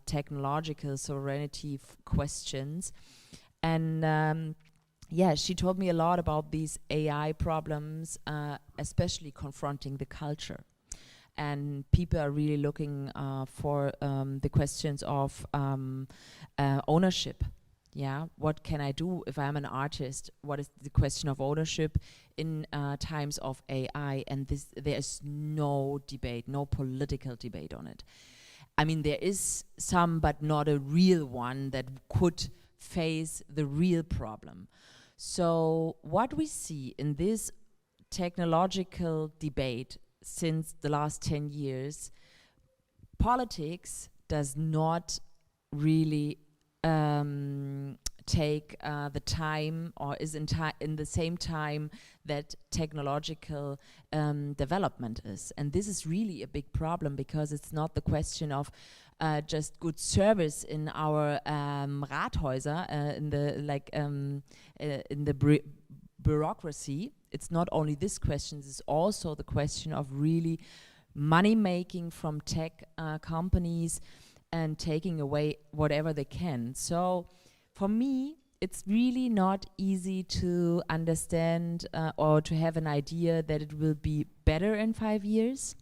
technological sovereignty questions. And yeah, she told me a lot about these AI problems, especially confronting the culture. And people are really looking for the questions of ownership. Yeah, what can I do if I'm an artist? What is the question of ownership in times of AI? And there is no debate, no political debate on it. I mean, there is some, but not a real one that could face the real problem. So what we see in this technological debate since the last 10 years, politics does not really take the time, or is in the same time that technological development is. And this is really a big problem, because it's not the question of just good service in our Rathäuser, in the bureaucracy. It's not only this question, it's also the question of really money making from tech companies and taking away whatever they can. So for me, it's really not easy to understand or to have an idea that it will be better in 5 years.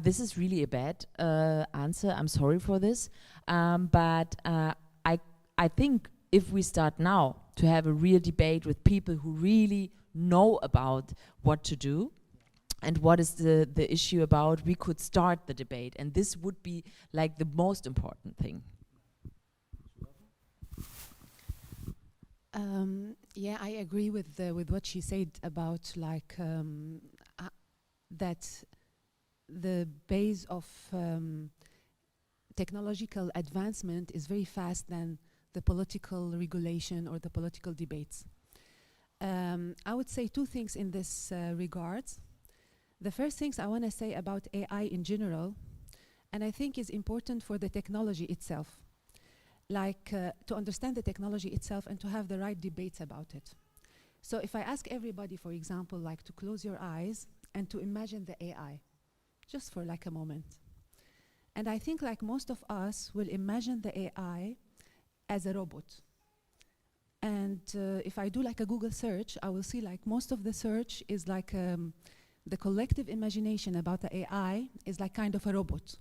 This is really a bad answer. I'm sorry for this. But I think if we start now to have a real debate with people who really know about what to do and what is the issue about, we could start the debate. And this would be like the most important thing. Yeah, I agree with what she said about like that the base of technological advancement is very fast than the political regulation or the political debates. I would say two things in this regards. The first things I want to say about AI in general, and I think is important for the technology itself, like to understand the technology itself and to have the right debates about it. So if I ask everybody, for example, like to close your eyes and to imagine the AI, just for like a moment. And I think like most of us will imagine the AI as a robot. And if I do like a Google search, I will see like most of the search is like the collective imagination about the AI is like kind of a robot,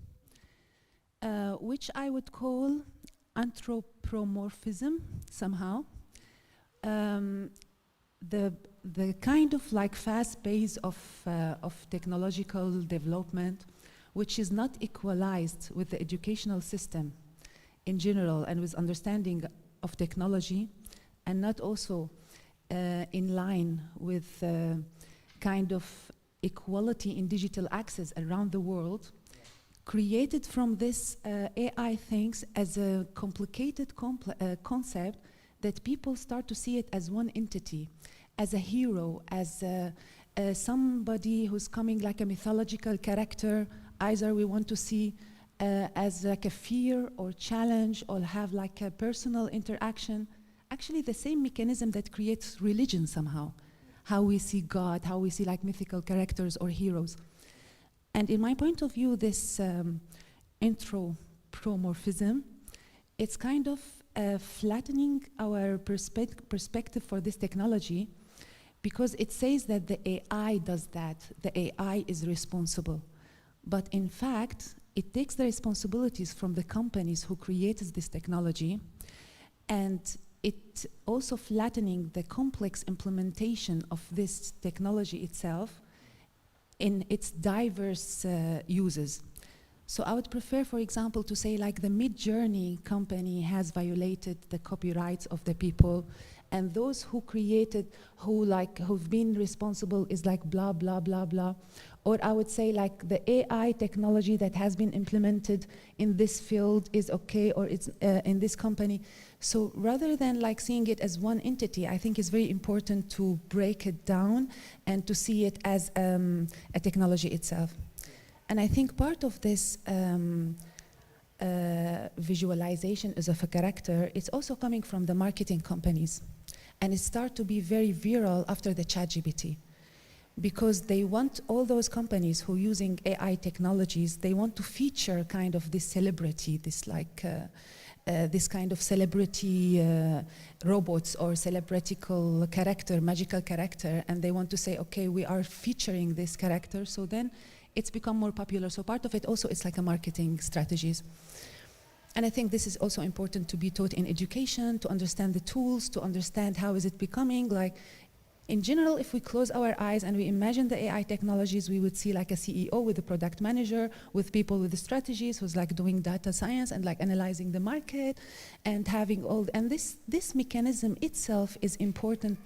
which I would call anthropomorphism somehow. The kind of like fast pace of technological development, which is not equalized with the educational system in general and with understanding of technology, and not also in line with kind of equality in digital access around the world, created from this AI things as a complicated concept that people start to see it as one entity, as a hero, as somebody who's coming like a mythological character. Either we want to see as like a fear or challenge or have like a personal interaction. Actually the same mechanism that creates religion somehow. How we see God, how we see like mythical characters or heroes. And in my point of view, this anthropomorphism, it's kind of flattening our perspective for this technology, because it says that the AI does that, the AI is responsible. But in fact, it takes the responsibilities from the companies who created this technology, and it also flattening the complex implementation of this technology itself in its diverse uses. So I would prefer, for example, to say like the Midjourney company has violated the copyrights of the people, and those who created, who've been responsible is like blah, blah, blah, blah. Or I would say like the AI technology that has been implemented in this field is okay, or it's in this company. So rather than like seeing it as one entity, I think it's very important to break it down and to see it as a technology itself. And I think part of this visualization as of a character, it's also coming from the marketing companies. And it started to be very viral after the ChatGPT. because they want all those companies who are using AI technologies, they want to feature kind of this celebrity, this like this kind of celebrity robots or celebritical character, magical character, and they want to say, okay, we are featuring this character, so then it's become more popular. So part of it also is like a marketing strategies. And I think this is also important to be taught in education, to understand the tools, to understand how is it becoming. Like, in general, if we close our eyes and we imagine the AI technologies, we would see like a CEO with a product manager, with people with the strategies, who's like doing data science and like analyzing the market and having all, and this mechanism itself is important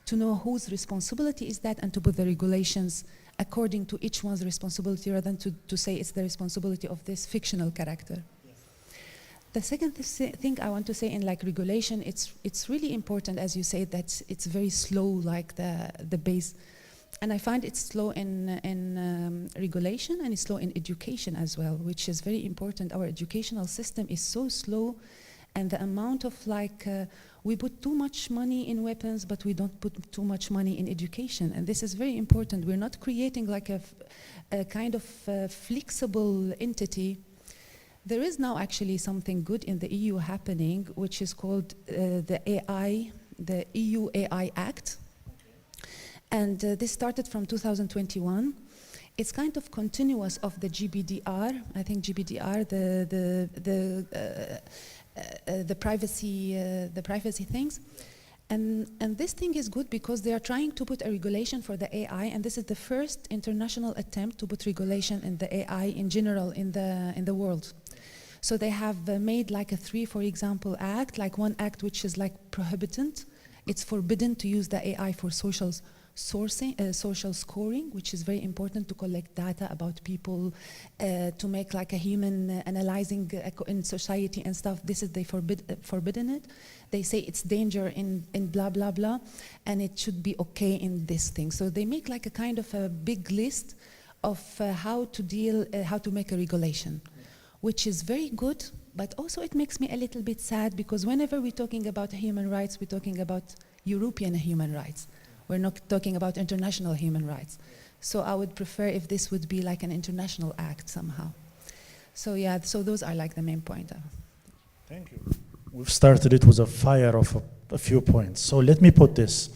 to know whose responsibility is that and to put the regulations according to each one's responsibility rather than to say it's the responsibility of this fictional character. The second thing I want to say in like regulation, it's really important, as you say, that it's very slow, like the base. And I find it's slow in regulation and it's slow in education as well, which is very important. Our educational system is so slow, and the amount of like, we put too much money in weapons, but we don't put too much money in education. And this is very important. We're not creating like a kind of flexible entity. There is now actually something good in the EU happening, which is called the EU AI Act. And this started from 2021. It's kind of continuous of the GDPR. I think GDPR, the privacy things. And this thing is good because they are trying to put a regulation for the AI, and this is the first international attempt to put regulation in the AI in general in the world. So they have made like a 3, for example, act, like one act which is like prohibitant. It's forbidden to use the AI for social scoring, which is very important to collect data about people, to make like a human analyzing in society and stuff. This is, they forbidden it. They say it's danger in blah, blah, blah, and it should be okay in this thing. So they make like a kind of a big list of how to make a regulation, which is very good, but also it makes me a little bit sad because whenever we're talking about human rights, we're talking about European human rights. We're not talking about international human rights. So I would prefer if this would be like an international act somehow. So yeah, so those are like the main point. Thank you. We've started it with a fire of a few points. So let me put this,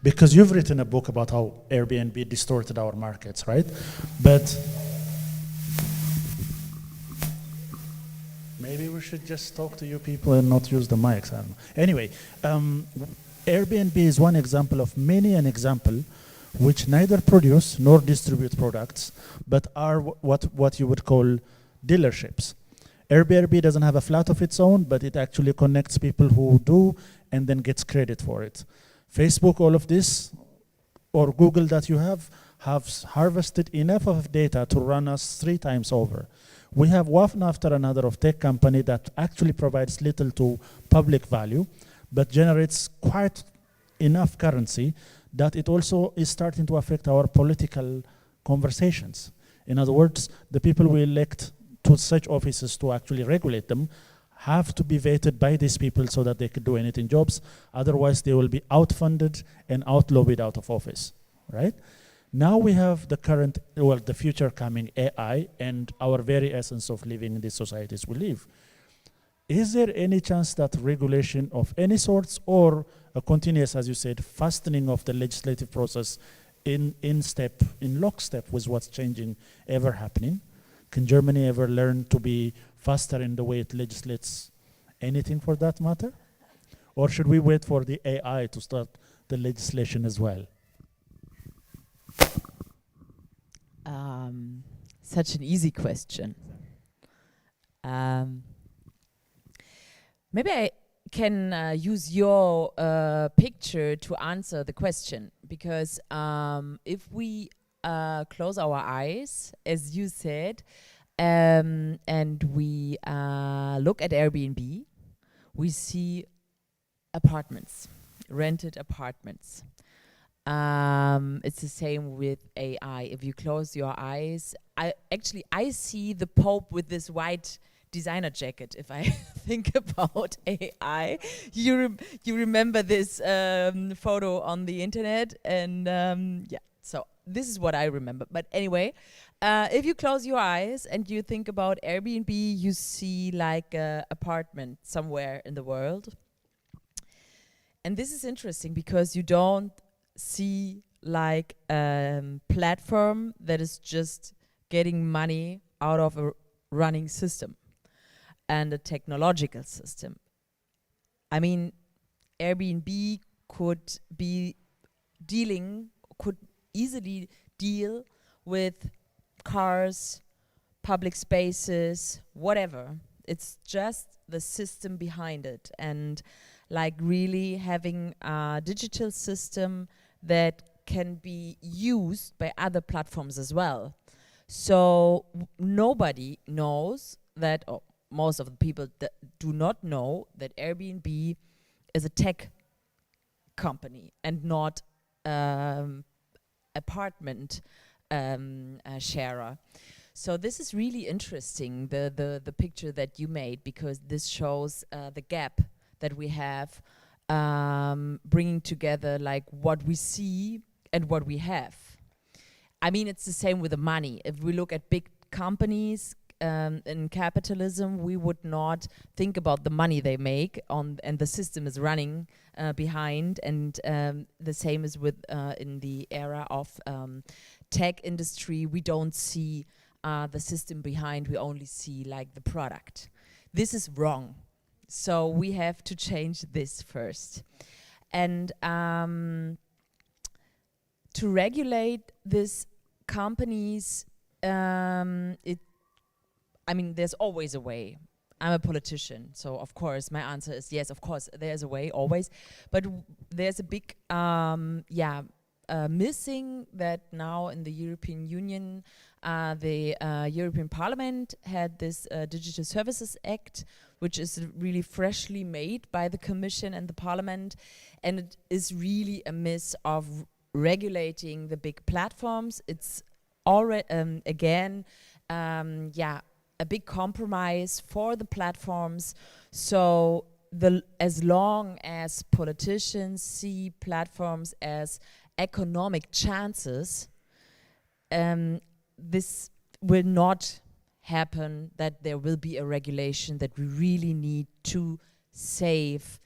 because you've written a book about how Airbnb distorted our markets, right? But maybe we should just talk to you people and not use the mics. I don't know. Anyway, Airbnb is one example of many an example which neither produce nor distribute products, but are what you would call dealerships. Airbnb doesn't have a flat of its own, but it actually connects people who do and then gets credit for it. Facebook, all of this, or Google that you have harvested enough of data to run us 3 times over. We have one after another of tech company that actually provides little to public value, but generates quite enough currency that it also is starting to affect our political conversations. In other words, the people we elect to such offices to actually regulate them have to be vetted by these people so that they could do anything jobs. Otherwise, they will be outfunded and outlobbied out of office, right? Now we have the current, well, the future coming AI and our very essence of living in these societies we live. Is there any chance that regulation of any sorts or a continuous, as you said, fastening of the legislative process in lockstep with what's changing ever happening? Can Germany ever learn to be faster in the way it legislates anything for that matter? Or should we wait for the AI to start the legislation as well? Such an easy question. Maybe I can use your picture to answer the question, because if we close our eyes, as you said, and we look at Airbnb, we see apartments, rented apartments. It's the same with AI. If you close your eyes, I see the Pope with this white designer jacket. If I think about AI, you remember this photo on the internet, and yeah. So this is what I remember. But anyway, if you close your eyes and you think about Airbnb, you see like an apartment somewhere in the world. And this is interesting because you don't see like a platform that is just getting money out of a running system and a technological system. I mean, Airbnb could easily deal with cars, public spaces, whatever. It's just the system behind it, and like really having a digital system that can be used by other platforms as well. So nobody knows that, or most of the people do not know that Airbnb is a tech company and not apartment sharer. So this is really interesting, the picture that you made, because this shows the gap that we have, bringing together like what we see and what we have. I mean, it's the same with the money. If we look at big companies in capitalism, we would not think about the money they make and the system is running behind. And the same is with in the era of tech industry. We don't see the system behind. We only see like the product. This is wrong. So we have to change this first. And to regulate these companies, I mean, there's always a way. I'm a politician, so of course my answer is yes, of course there's a way, always. But there's a big missing that now in the European Union, the European Parliament had this Digital Services Act, which is really freshly made by the Commission and the Parliament, and it is really a miss of regulating the big platforms. It's already again, a big compromise for the platforms. So as long as politicians see platforms as economic chances, this will not happen, that there will be a regulation, that we really need to save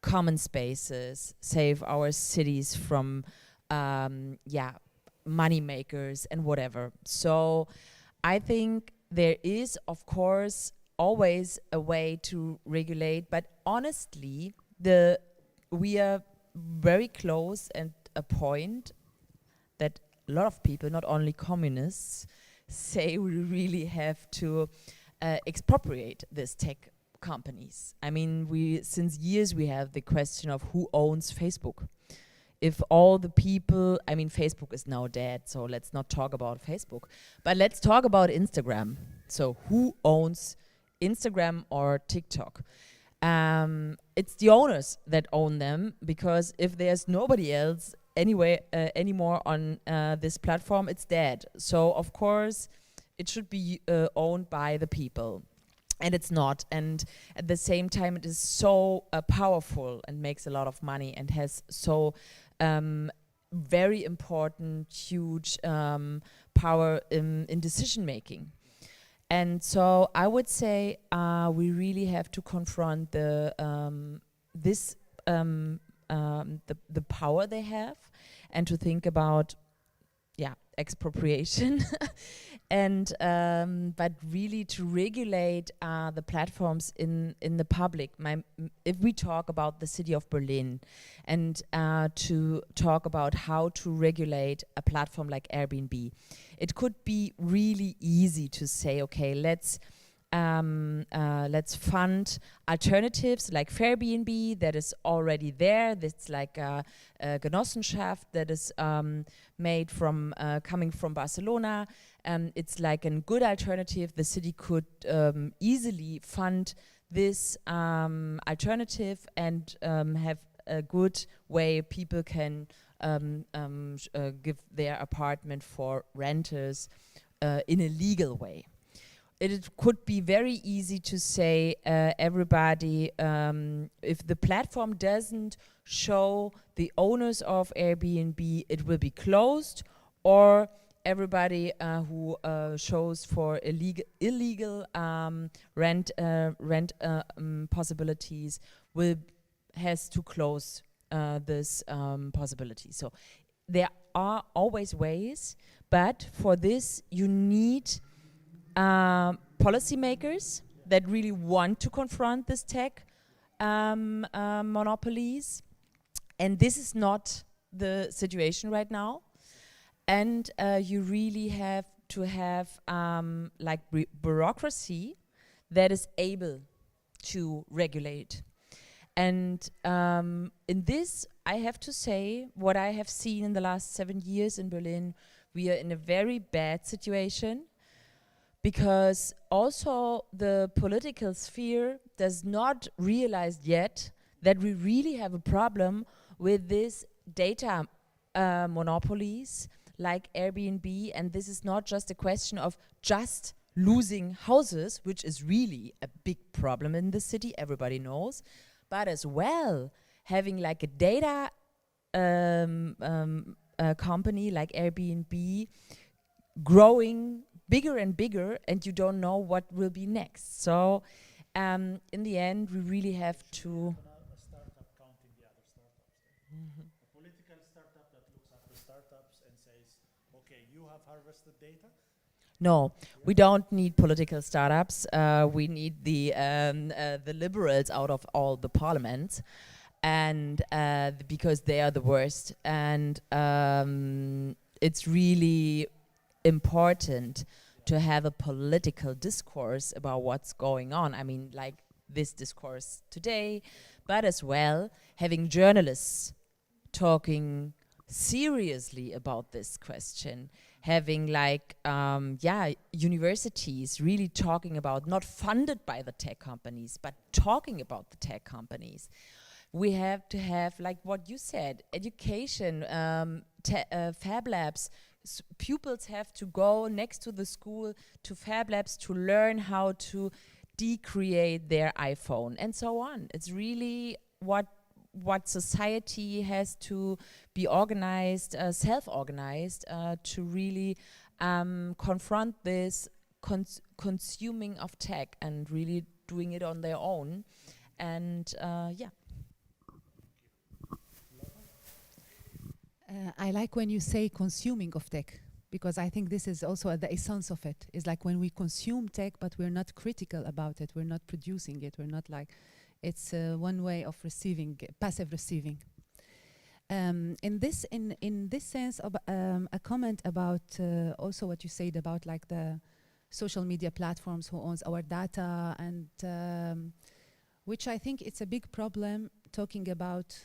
common spaces, save our cities from money makers and whatever. So I think there is, of course, always a way to regulate, but honestly, we are very close at a point that a lot of people, not only communists, say we really have to expropriate these tech companies. I mean, since years we have the question of who owns Facebook. If all the people, I mean, Facebook is now dead, so let's not talk about Facebook, but let's talk about Instagram. So who owns Instagram or TikTok? It's the owners that own them, because if there's nobody else anymore on this platform, it's dead. So of course it should be owned by the people, and it's not. And at the same time, it is so powerful and makes a lot of money and has so very important, huge power in decision making. And so I would say we really have to confront the power they have, and to think about expropriation and but really to regulate the platforms in the public. If we talk about the city of Berlin, and to talk about how to regulate a platform like Airbnb, it could be really easy to say, okay, let's fund alternatives like Airbnb that is already there. That's like a Genossenschaft that is made from coming from Barcelona. It's like a good alternative. The city could easily fund this alternative and have a good way people can give their apartment for renters in a legal way. It could be very easy to say everybody, if the platform doesn't show the owners of Airbnb, it will be closed, or everybody who shows for illegal rent possibilities has to close this possibility. So there are always ways, but for this you need policymakers that really want to confront this tech monopolies, and this is not the situation right now. And you really have to have like bureaucracy that is able to regulate. And in this, I have to say, what I have seen in the last 7 years in Berlin, we are in a very bad situation, because also the political sphere does not realize yet that we really have a problem with this data monopolies like Airbnb, and this is not just a question of just losing houses, which is really a big problem in the city, everybody knows, but as well having like a data company like Airbnb growing bigger and bigger, and you don't know what will be next. So in the end, we really have to... A startup counting the other startups. A political startup that looks at the startups and says, okay, you have harvested data. No, we don't need political startups. We need the liberals out of all the parliaments, and because they are the worst. And it's really important to have a political discourse about what's going on. I mean, like this discourse today, but as well having journalists talking seriously about this question, having like universities really talking about, not funded by the tech companies, but talking about the tech companies. We have to have, like what you said, education, fab labs. Pupils have to go next to the school to fab labs to learn how to decreate their iPhone and so on. It's really what society has to be organized, self-organized, to really confront this consuming of tech and really doing it on their own. And yeah. I like when you say consuming of tech, because I think this is also the essence of it. It's like when we consume tech, but we're not critical about it, we're not producing it, we're not like, it's one way of receiving, passive receiving. In this sense, a comment about also what you said about like the social media platforms who owns our data, and which I think it's a big problem talking about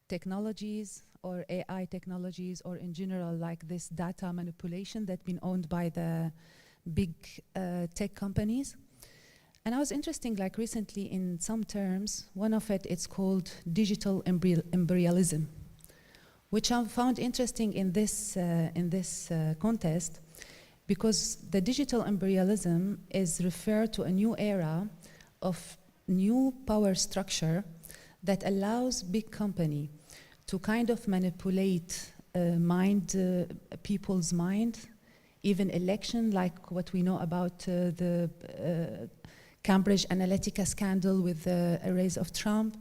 technologies or AI technologies, or in general like this data manipulation that's been owned by the big tech companies. And I was interested, like recently in some terms, one of it's called digital imperialism, which I found interesting in this contest, because the digital imperialism is referred to a new era of new power structure that allows big company to kind of manipulate people's mind, even election, like what we know about the Cambridge Analytica scandal with the rise of Trump.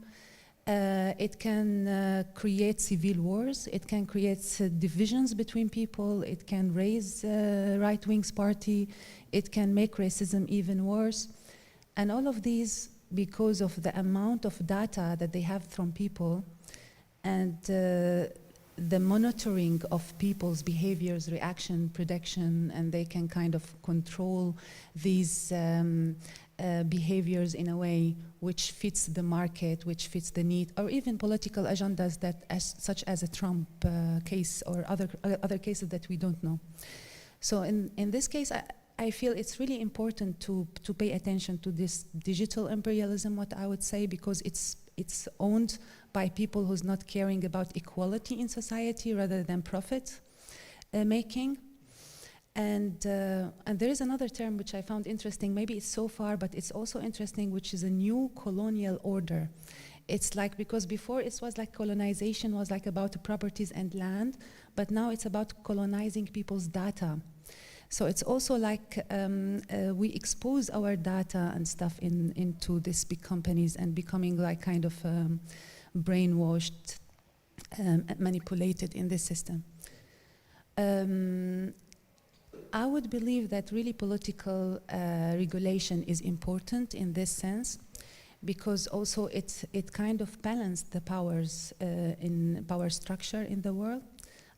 It can create civil wars, it can create divisions between people, it can raise right-wing party, it can make racism even worse. And all of these because of the amount of data that they have from people, and the monitoring of people's behaviors, reaction, prediction, and they can kind of control these behaviors in a way which fits the market, which fits the need, or even political agendas that, such as a Trump case or other cases that we don't know. So in this case, I feel it's really important to pay attention to this digital imperialism, what I would say, because it's owned by people who's not caring about equality in society rather than profit making. And there is another term which I found interesting, maybe it's so far, but it's also interesting, which is a new colonial order. It's like, because before it was like colonization was like about properties and land, but now it's about colonizing people's data. So it's also like we expose our data and stuff into these big companies and becoming like kind of brainwashed, manipulated in this system. I would believe that really political regulation is important in this sense, because also it kind of balanced the powers in power structure in the world.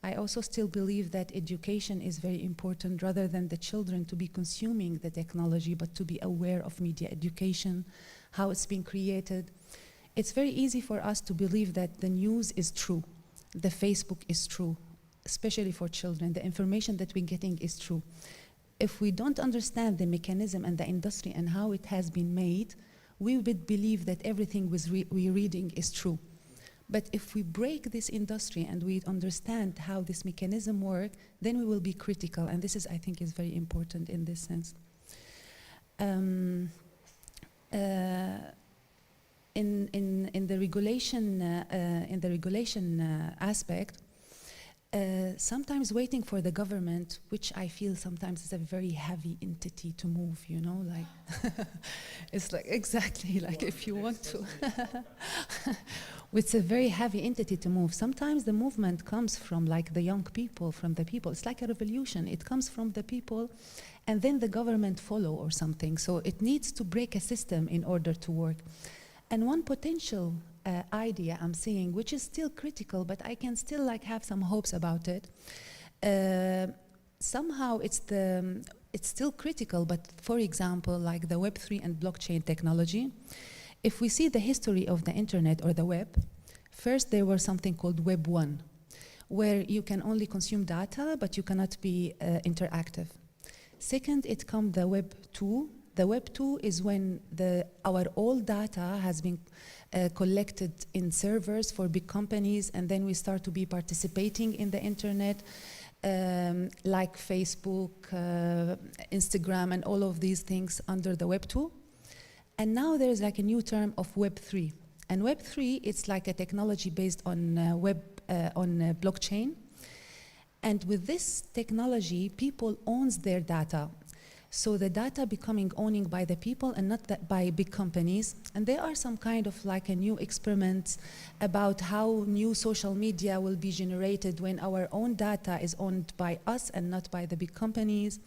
I also still believe that education is very important, rather than the children to be consuming the technology, but to be aware of media education, how it's been created. It's very easy for us to believe that the news is true, the Facebook is true, especially for children. The information that we're getting is true. If we don't understand the mechanism and the industry and how it has been made, we would believe that everything we're reading is true. But if we break this industry and we understand how this mechanism works, then we will be critical, and this is, I think, is very important in this sense. In the regulation aspect, sometimes waiting for the government, which I feel sometimes is a very heavy entity to move, you know, like it's like exactly like if you want to. It's a very heavy entity to move. Sometimes the movement comes from like the young people, from the people. It's like a revolution. It comes from the people, and then the government follow or something. So it needs to break a system in order to work. And one potential idea I'm seeing, which is still critical, but I can still like have some hopes about it. Somehow it's still critical, but for example, like the Web3 and blockchain technology. If we see the history of the internet or the web, first there was something called Web 1, where you can only consume data, but you cannot be interactive. Second, it comes the Web 2. The Web 2 is when our old data has been collected in servers for big companies, and then we start to be participating in the internet, like Facebook, Instagram, and all of these things under the Web 2. And now there's like a new term of Web 3. And Web 3, it's like a technology based on blockchain. And with this technology, people owns their data. So the data becoming owned by the people and not by big companies. And there are some kind of like a new experiments about how new social media will be generated when our own data is owned by us and not by the big companies.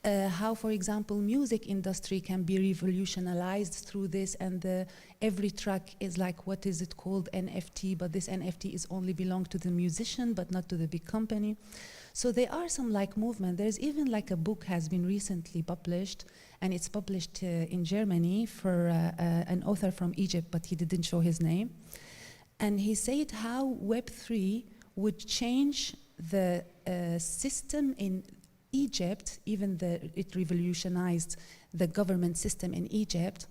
How, for example, music industry can be revolutionized through this, and every track is like, what is it called, NFT, but this NFT is only belong to the musician, but not to the big company. So there are some like movement. There's even like a book has been recently published, and it's published in Germany for an author from Egypt, but he didn't show his name. And he said how Web3 would change the system in Egypt, even it revolutionized the government system in Egypt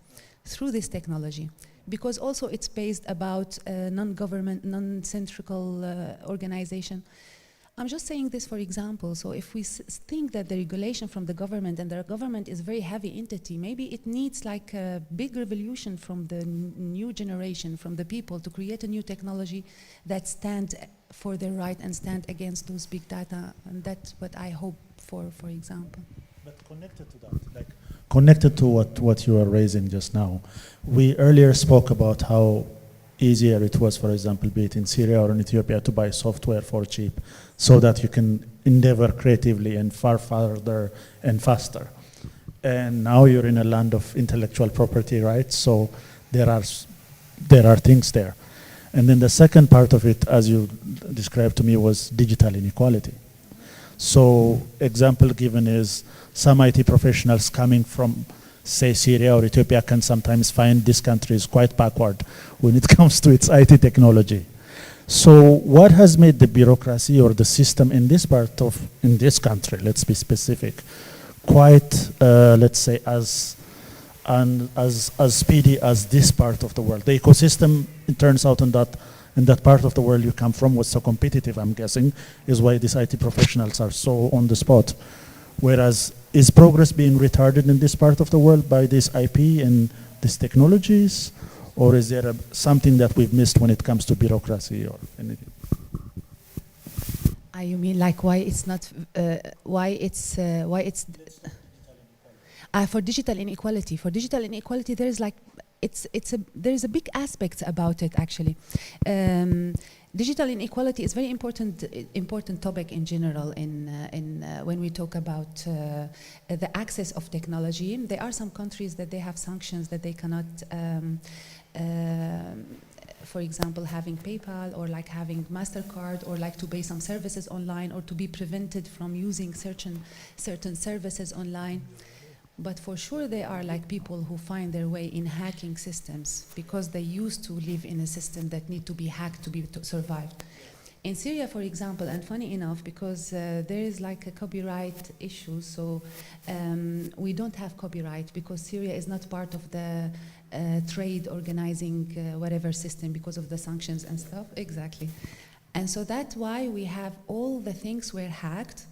through this technology, because also it's based about non-government, non-centrical organization. I'm just saying this for example. So if we think that the regulation from the government, and the government is a very heavy entity, maybe it needs like a big revolution from the new generation, from the people, to create a new technology that stand for their right and stand against those big data. And that's what I hope for example. But connected to that, like connected to what you were raising just now, we earlier spoke about how easier it was, for example, be it in Syria or in Ethiopia, to buy software for cheap, so that you can endeavor creatively and far farther and faster. And now you're in a land of intellectual property rights, so there are things there. And then the second part of it, as you described to me, was digital inequality. So example given is some IT professionals coming from, say, Syria or Ethiopia can sometimes find this country is quite backward when it comes to its IT technology. So what has made the bureaucracy or the system in this country, let's be specific, quite, let's say, as speedy as this part of the world? The ecosystem, it turns out, in that part of the world you come from was so competitive, I'm guessing, is why these IT professionals are so on the spot. Whereas, is progress being retarded in this part of the world by this IP and these technologies? Or is there something that we've missed when it comes to bureaucracy or anything? You mean like why it's not, why it's for digital inequality. For digital inequality, there's like, there's a big aspect about it actually. Digital inequality is very important topic in general when we talk about the access of technology. There are some countries that they have sanctions that they cannot, for example, having PayPal or like having MasterCard or like to pay some services online or to be prevented from using certain services online. But for sure there are like people who find their way in hacking systems because they used to live in a system that need to be hacked to be survived. In Syria, for example, and funny enough, because there is like a copyright issue, so we don't have copyright because Syria is not part of the trade organizing whatever system because of the sanctions and stuff. Exactly. And so that's why we have all the things were hacked.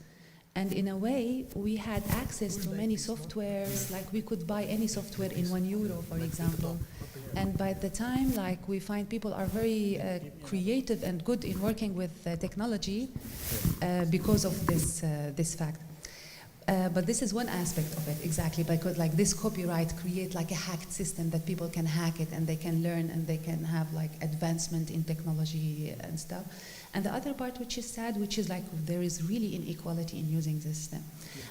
And in a way, we had access to many softwares, like we could buy any software in €1, for example. And by the time, like, we find people are very creative and good in working with technology because of this fact. But this is one aspect of it, exactly, because like this copyright create like a hacked system that people can hack it and they can learn and they can have like advancement in technology and stuff. And the other part which is sad, which is like there is really inequality in using this system.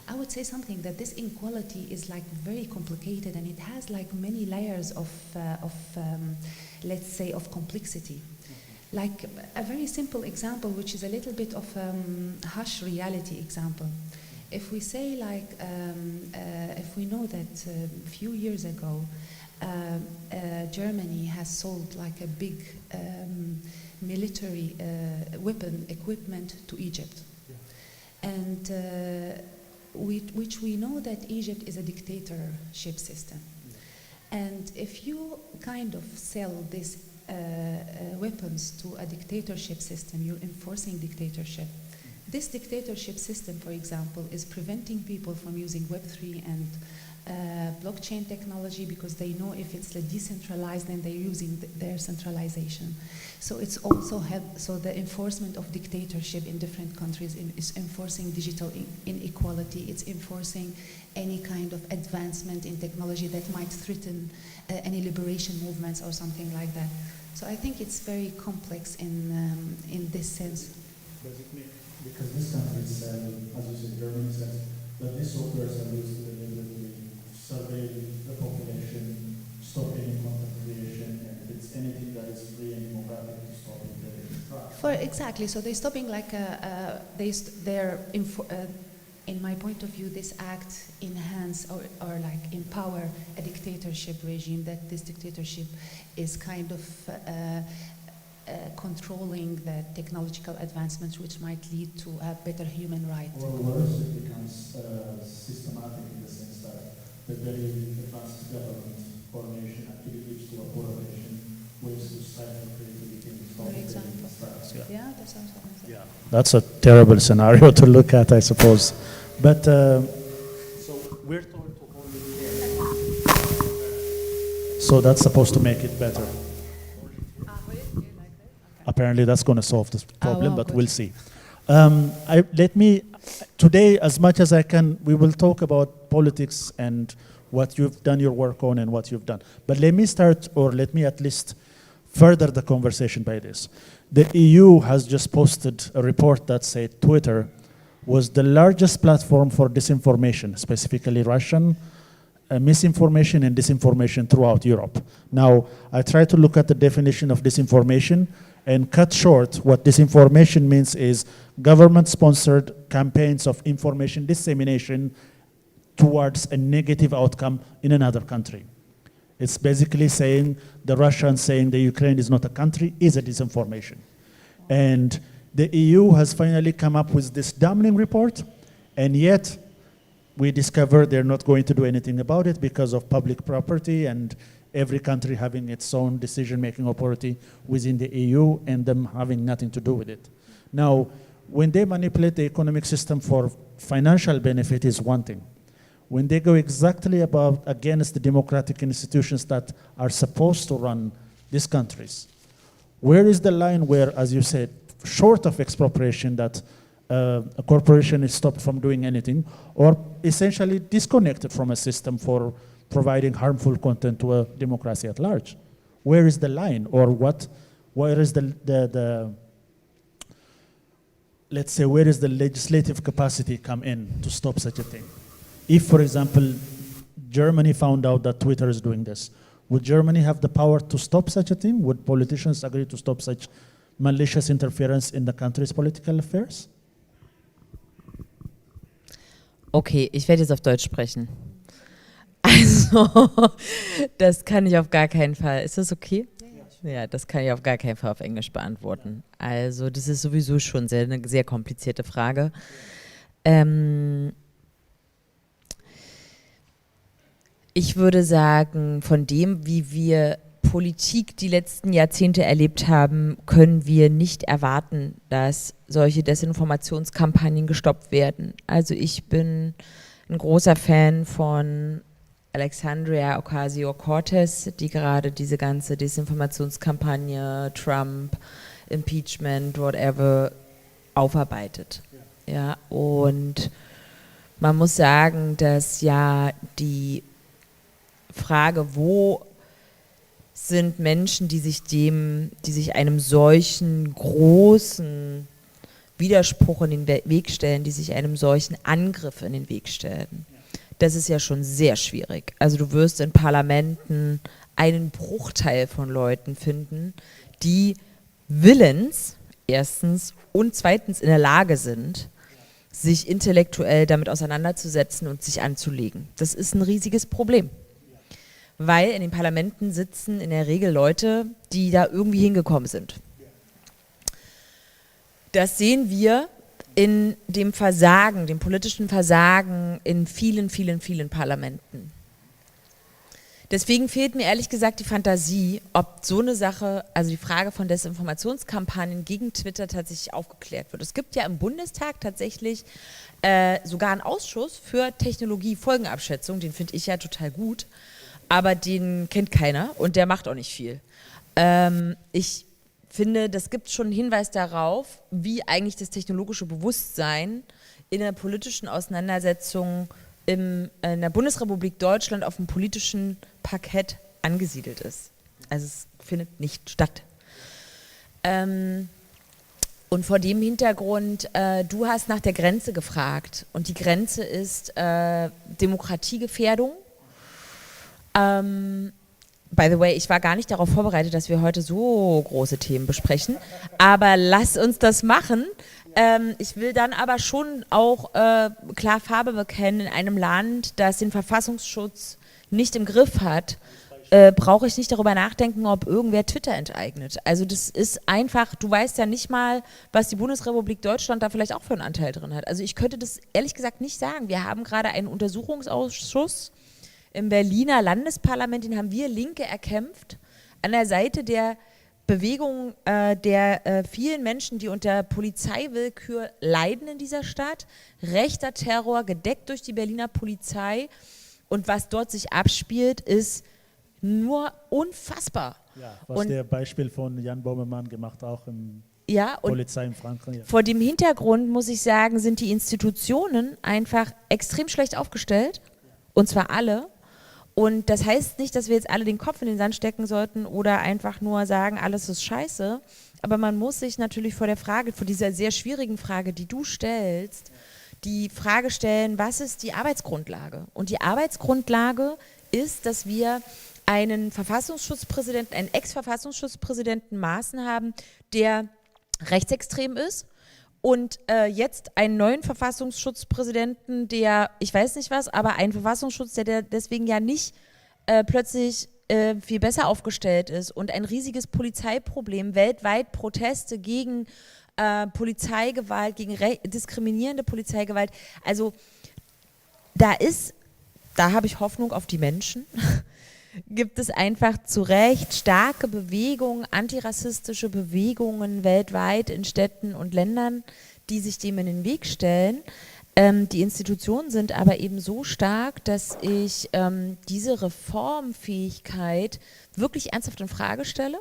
I would say something that this inequality is like very complicated and it has like many layers of let's say, of complexity. Like a very simple example, which is a little bit of harsh reality example. If we say like, if we know that a few years ago, Germany has sold like a big military weapon equipment to Egypt. Yeah. And which we know that Egypt is a dictatorship system. Yeah. And if you kind of sell these weapons to a dictatorship system, you're enforcing dictatorship. This dictatorship system, for example, is preventing people from using Web3 and blockchain technology because they know if it's decentralized, then they're using their centralization. So it's also so the enforcement of dictatorship in different countries is enforcing digital inequality. It's enforcing any kind of advancement in technology that might threaten any liberation movements or something like that. So I think it's very complex in this sense. Basically, because this country said, as you said, Germany says that these softwares are used to survey the population, stop any content creation, and if it's anything that is free and democratic, to stop it. Exactly, so they're stopping like in my point of view, this act enhance or like empower a dictatorship regime, that this dictatorship is kind of controlling the technological advancements which might lead to a better human right. Or worse, it becomes systematic in the sense that the very advanced government formation actually leads to a polarization, ways to stifle creativity and stop creativity. Yeah, that sounds like yeah. That's a terrible scenario to look at, I suppose. But so we're told to hold it. So that's supposed to make it better. Apparently that's going to solve this problem, but we'll see. Today, as much as I can, we will talk about politics and what you've done your work on and what you've done. But let me start, or let me at least further the conversation by this. The EU has just posted a report that said Twitter was the largest platform for disinformation, specifically Russian misinformation and disinformation throughout Europe. Now, I try to look at the definition of disinformation and cut short. What disinformation means is government-sponsored campaigns of information dissemination towards a negative outcome in another country. It's basically saying the Russians saying the Ukraine is not a country is a disinformation. And the EU has finally come up with this damning report, and yet we discover they're not going to do anything about it because of public property and every country having its own decision-making authority within the EU and them having nothing to do with it. Now, when they manipulate the economic system for financial benefit is one thing. When they go exactly against the democratic institutions that are supposed to run these countries. Where is the line where, as you said, short of expropriation, that a corporation is stopped from doing anything, or essentially disconnected from a system for providing harmful content to a democracy at large? Where is the line, or where is let's say, where is the legislative capacity come in to stop such a thing? If, for example, Germany found out that Twitter is doing this, would Germany have the power to stop such a thing? Would politicians agree to stop such malicious interference in the country's political affairs? Okay, ich werde jetzt auf Deutsch sprechen. Also, das kann ich auf gar keinen Fall. Ist das okay? Ja, das kann ich auf gar keinen Fall auf Englisch beantworten. Also, das ist sowieso schon eine sehr komplizierte Frage. Ich würde sagen, von dem, wie wir Politik die letzten Jahrzehnte erlebt haben, können wir nicht erwarten, dass solche Desinformationskampagnen gestoppt werden. Also ich bin ein großer Fan von Alexandria Ocasio-Cortez, die gerade diese ganze Desinformationskampagne, Trump, Impeachment, whatever, aufarbeitet. Ja, und man muss sagen, dass ja die Frage, wo sind Menschen, die sich einem solchen großen Widerspruch in den Weg stellen, die sich einem solchen Angriff in den Weg stellen. Das ist ja schon sehr schwierig. Also du wirst in Parlamenten einen Bruchteil von Leuten finden, die willens, erstens, und zweitens in der Lage sind, sich intellektuell damit auseinanderzusetzen und sich anzulegen. Das ist ein riesiges Problem. Weil in den Parlamenten sitzen in der Regel Leute, die da irgendwie hingekommen sind. Das sehen wir in dem Versagen, dem politischen Versagen in vielen, vielen, vielen Parlamenten. Deswegen fehlt mir ehrlich gesagt die Fantasie, ob so eine Sache, also die Frage von Desinformationskampagnen gegen Twitter tatsächlich aufgeklärt wird. Es gibt ja im Bundestag tatsächlich sogar einen Ausschuss für Technologie-Folgenabschätzung, den finde ich ja total gut, aber den kennt keiner und der macht auch nicht viel. Ich finde, das gibt schon einen Hinweis darauf, wie eigentlich das technologische Bewusstsein in der politischen Auseinandersetzung in der Bundesrepublik Deutschland auf dem politischen Parkett angesiedelt ist. Also es findet nicht statt. Und vor dem Hintergrund, du hast nach der Grenze gefragt und die Grenze ist Demokratiegefährdung. By the way, ich war gar nicht darauf vorbereitet, dass wir heute so große Themen besprechen, aber lass uns das machen. Ich will dann aber schon auch klar Farbe bekennen. In einem Land, das den Verfassungsschutz nicht im Griff hat, brauche ich nicht darüber nachdenken, ob irgendwer Twitter enteignet. Also das ist einfach, du weißt ja nicht mal, was die Bundesrepublik Deutschland da vielleicht auch für einen Anteil drin hat. Also ich könnte das ehrlich gesagt nicht sagen. Wir haben gerade einen Untersuchungsausschuss im Berliner Landesparlament, den haben wir Linke erkämpft, an der Seite der Bewegung der vielen Menschen, die unter Polizeiwillkür leiden in dieser Stadt. Rechter Terror, gedeckt durch die Berliner Polizei. Und was dort sich abspielt, ist nur unfassbar. Ja, was der Beispiel von Jan Böhmermann gemacht auch im Polizei in Frankreich. Ja. Vor dem Hintergrund, muss ich sagen, sind die Institutionen einfach extrem schlecht aufgestellt. Und zwar alle. Und das heißt nicht, dass wir jetzt alle den Kopf in den Sand stecken sollten oder einfach nur sagen, alles ist scheiße. Aber man muss sich natürlich vor dieser sehr schwierigen Frage, die du stellst, die Frage stellen, was ist die Arbeitsgrundlage? Und die Arbeitsgrundlage ist, dass wir einen Verfassungsschutzpräsidenten, einen Ex-Verfassungsschutzpräsidenten Maaßen haben, der rechtsextrem ist. Und jetzt einen neuen Verfassungsschutzpräsidenten, der, ich weiß nicht was, aber ein Verfassungsschutz, der deswegen ja nicht plötzlich viel besser aufgestellt ist und ein riesiges Polizeiproblem, weltweit Proteste gegen Polizeigewalt, gegen diskriminierende Polizeigewalt. Also da habe ich Hoffnung auf die Menschen. Gibt es einfach zu Recht starke Bewegungen, antirassistische Bewegungen weltweit in Städten und Ländern, die sich dem in den Weg stellen. Die Institutionen sind aber eben so stark, dass ich diese Reformfähigkeit wirklich ernsthaft in Frage stelle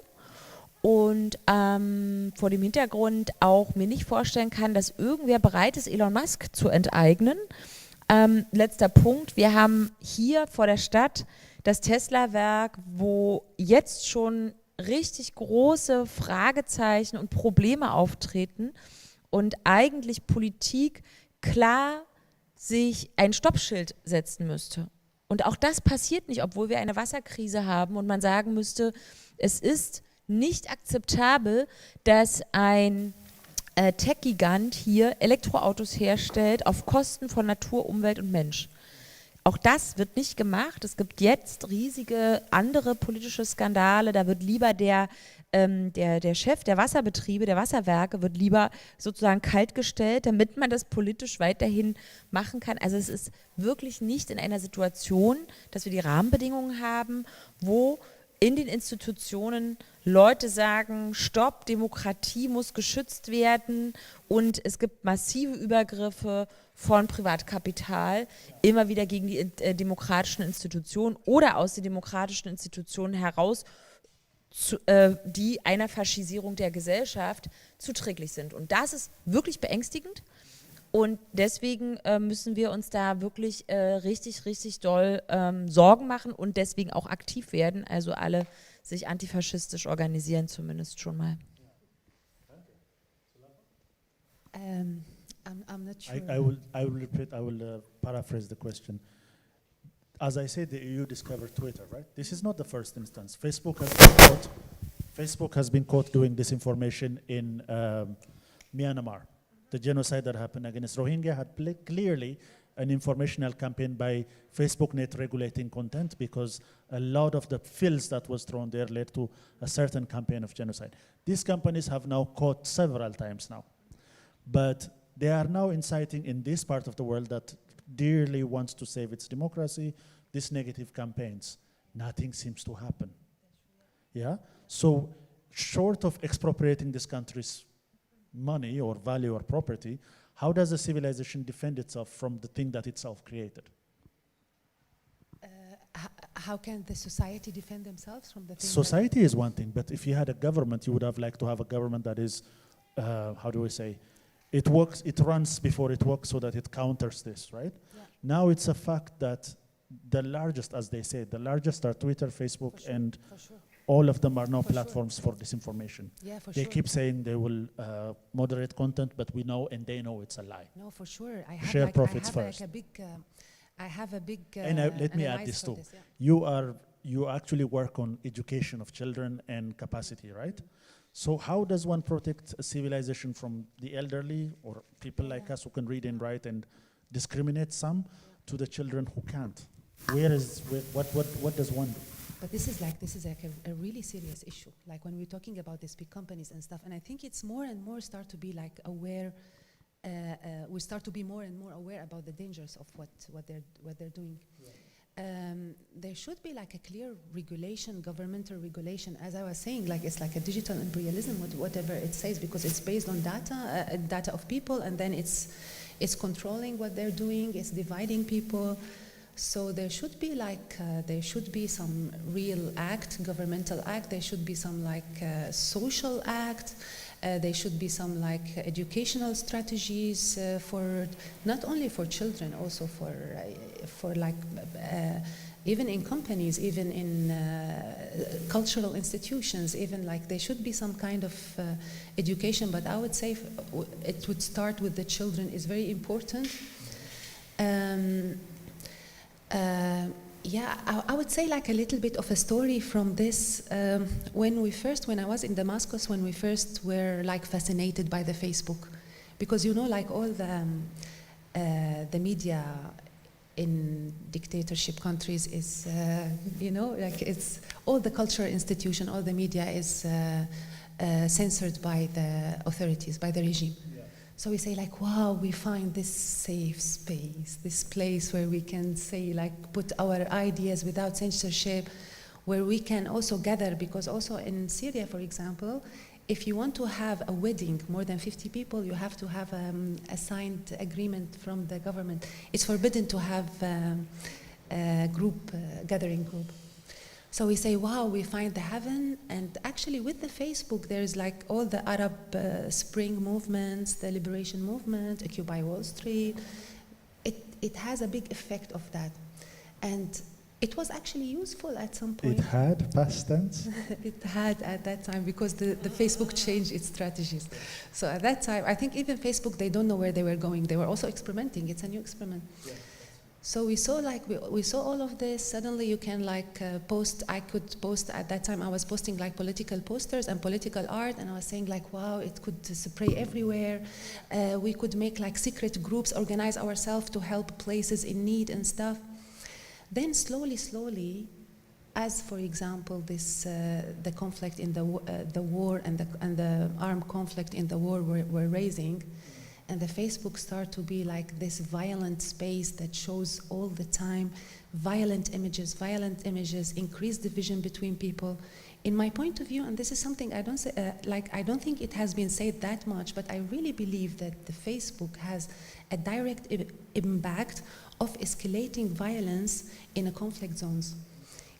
und vor dem Hintergrund auch mir nicht vorstellen kann, dass irgendwer bereit ist, Elon Musk zu enteignen. Letzter Punkt, wir haben hier vor der Stadt das Tesla-Werk, wo jetzt schon richtig große Fragezeichen und Probleme auftreten und eigentlich Politik klar sich ein Stoppschild setzen müsste. Und auch das passiert nicht, obwohl wir eine Wasserkrise haben und man sagen müsste, es ist nicht akzeptabel, dass ein Tech-Gigant hier Elektroautos herstellt auf Kosten von Natur, Umwelt und Mensch. Auch das wird nicht gemacht. Es gibt jetzt riesige andere politische Skandale. Da wird lieber der Chef der Wasserbetriebe, der Wasserwerke, wird lieber sozusagen kaltgestellt, damit man das politisch weiterhin machen kann. Also es ist wirklich nicht in einer Situation, dass wir die Rahmenbedingungen haben, wo in den Institutionen Leute sagen, Stopp, Demokratie muss geschützt werden und es gibt massive Übergriffe von Privatkapital immer wieder gegen die demokratischen Institutionen oder aus den demokratischen Institutionen heraus, die einer Faschisierung der Gesellschaft zuträglich sind. Und das ist wirklich beängstigend und deswegen müssen wir uns da wirklich richtig, richtig doll Sorgen machen und deswegen auch aktiv werden, also alle sich antifaschistisch organisieren zumindest schon mal. I'm not sure. I will repeat, I will paraphrase the question. As I said, the EU discovered Twitter, right? This is not the first instance. Facebook has been caught doing disinformation in Myanmar. The genocide that happened against Rohingya had clearly an informational campaign by Facebook net regulating content because a lot of the filth that was thrown there led to a certain campaign of genocide. These companies have now caught several times now. But they are now inciting in this part of the world that dearly wants to save its democracy, these negative campaigns. Nothing seems to happen. Yeah? So short of expropriating this country's money or value or property, how does a civilization defend itself from the thing that itself created? How can the society defend themselves from the thing? Society is one thing, but if you had a government, you would have liked to have a government that is, how do we say, it works, it runs before it works so that it counters this, right? Yeah. Now it's a fact that the largest, as they say, the largest are Twitter, Facebook, and all of them are now platforms for disinformation. Yeah, for they keep saying they will moderate content, but we know and they know it's a lie. No, for sure. Share profits first. I have a big and let me add this too. This, yeah. You actually work on education of children and capacity, right? So how does one protect a civilization from the elderly or people like us who can read and write and discriminate some to the children who can't? What does one do? But this is like a really serious issue. Like when we're talking about these big companies and stuff, and I think it's more and more start to be like aware. We start to be more and more aware about the dangers of what they're doing. Yeah. There should be like a clear regulation, governmental regulation. As I was saying, like it's like a digital imperialism, whatever it says, because it's based on data of people, and then it's controlling what they're doing, it's dividing people. So there should be like there should be some real act, governmental act. There should be some like social act. There should be some like educational strategies for not only for children, also for like even in companies, even in cultural institutions, even like there should be some kind of education. But I would say it would start with the children is very important. Yeah, I would say like a little bit of a story from this. When I was in Damascus, when we first were like fascinated by the Facebook, because you know, like all the media in dictatorship countries is, you know, like it's all the cultural institution, all the media is censored by the authorities, by the regime. So we say like, wow, we find this safe space, this place where we can say like, put our ideas without censorship, where we can also gather, because also in Syria, for example, if you want to have a wedding, more than 50 people, you have to have a signed agreement from the government. It's forbidden to have a group, gathering group. So we say, wow, we find the heaven. And actually with the Facebook, there's like all the Arab Spring movements, the liberation movement, Occupy Wall Street. It has a big effect of that. And it was actually useful at some point. It had past tense? It had at that time, because the Facebook changed its strategies. So at that time, I think even Facebook, they don't know where they were going. They were also experimenting. It's a new experiment. Yeah. So we saw like, we saw all of this. Suddenly you can like post, I could post, at that time I was posting like political posters and political art, and I was saying like, wow, it could spray everywhere. We could make like secret groups, organize ourselves to help places in need and stuff. Then slowly, as for example this the conflict in the war and the armed conflict in the war were raising, and the Facebook start to be like this violent space that shows all the time violent images, increase division between people. In my point of view, and this is something I don't say, I don't think it has been said that much, but I really believe that the Facebook has a direct impact of escalating violence in a conflict zones.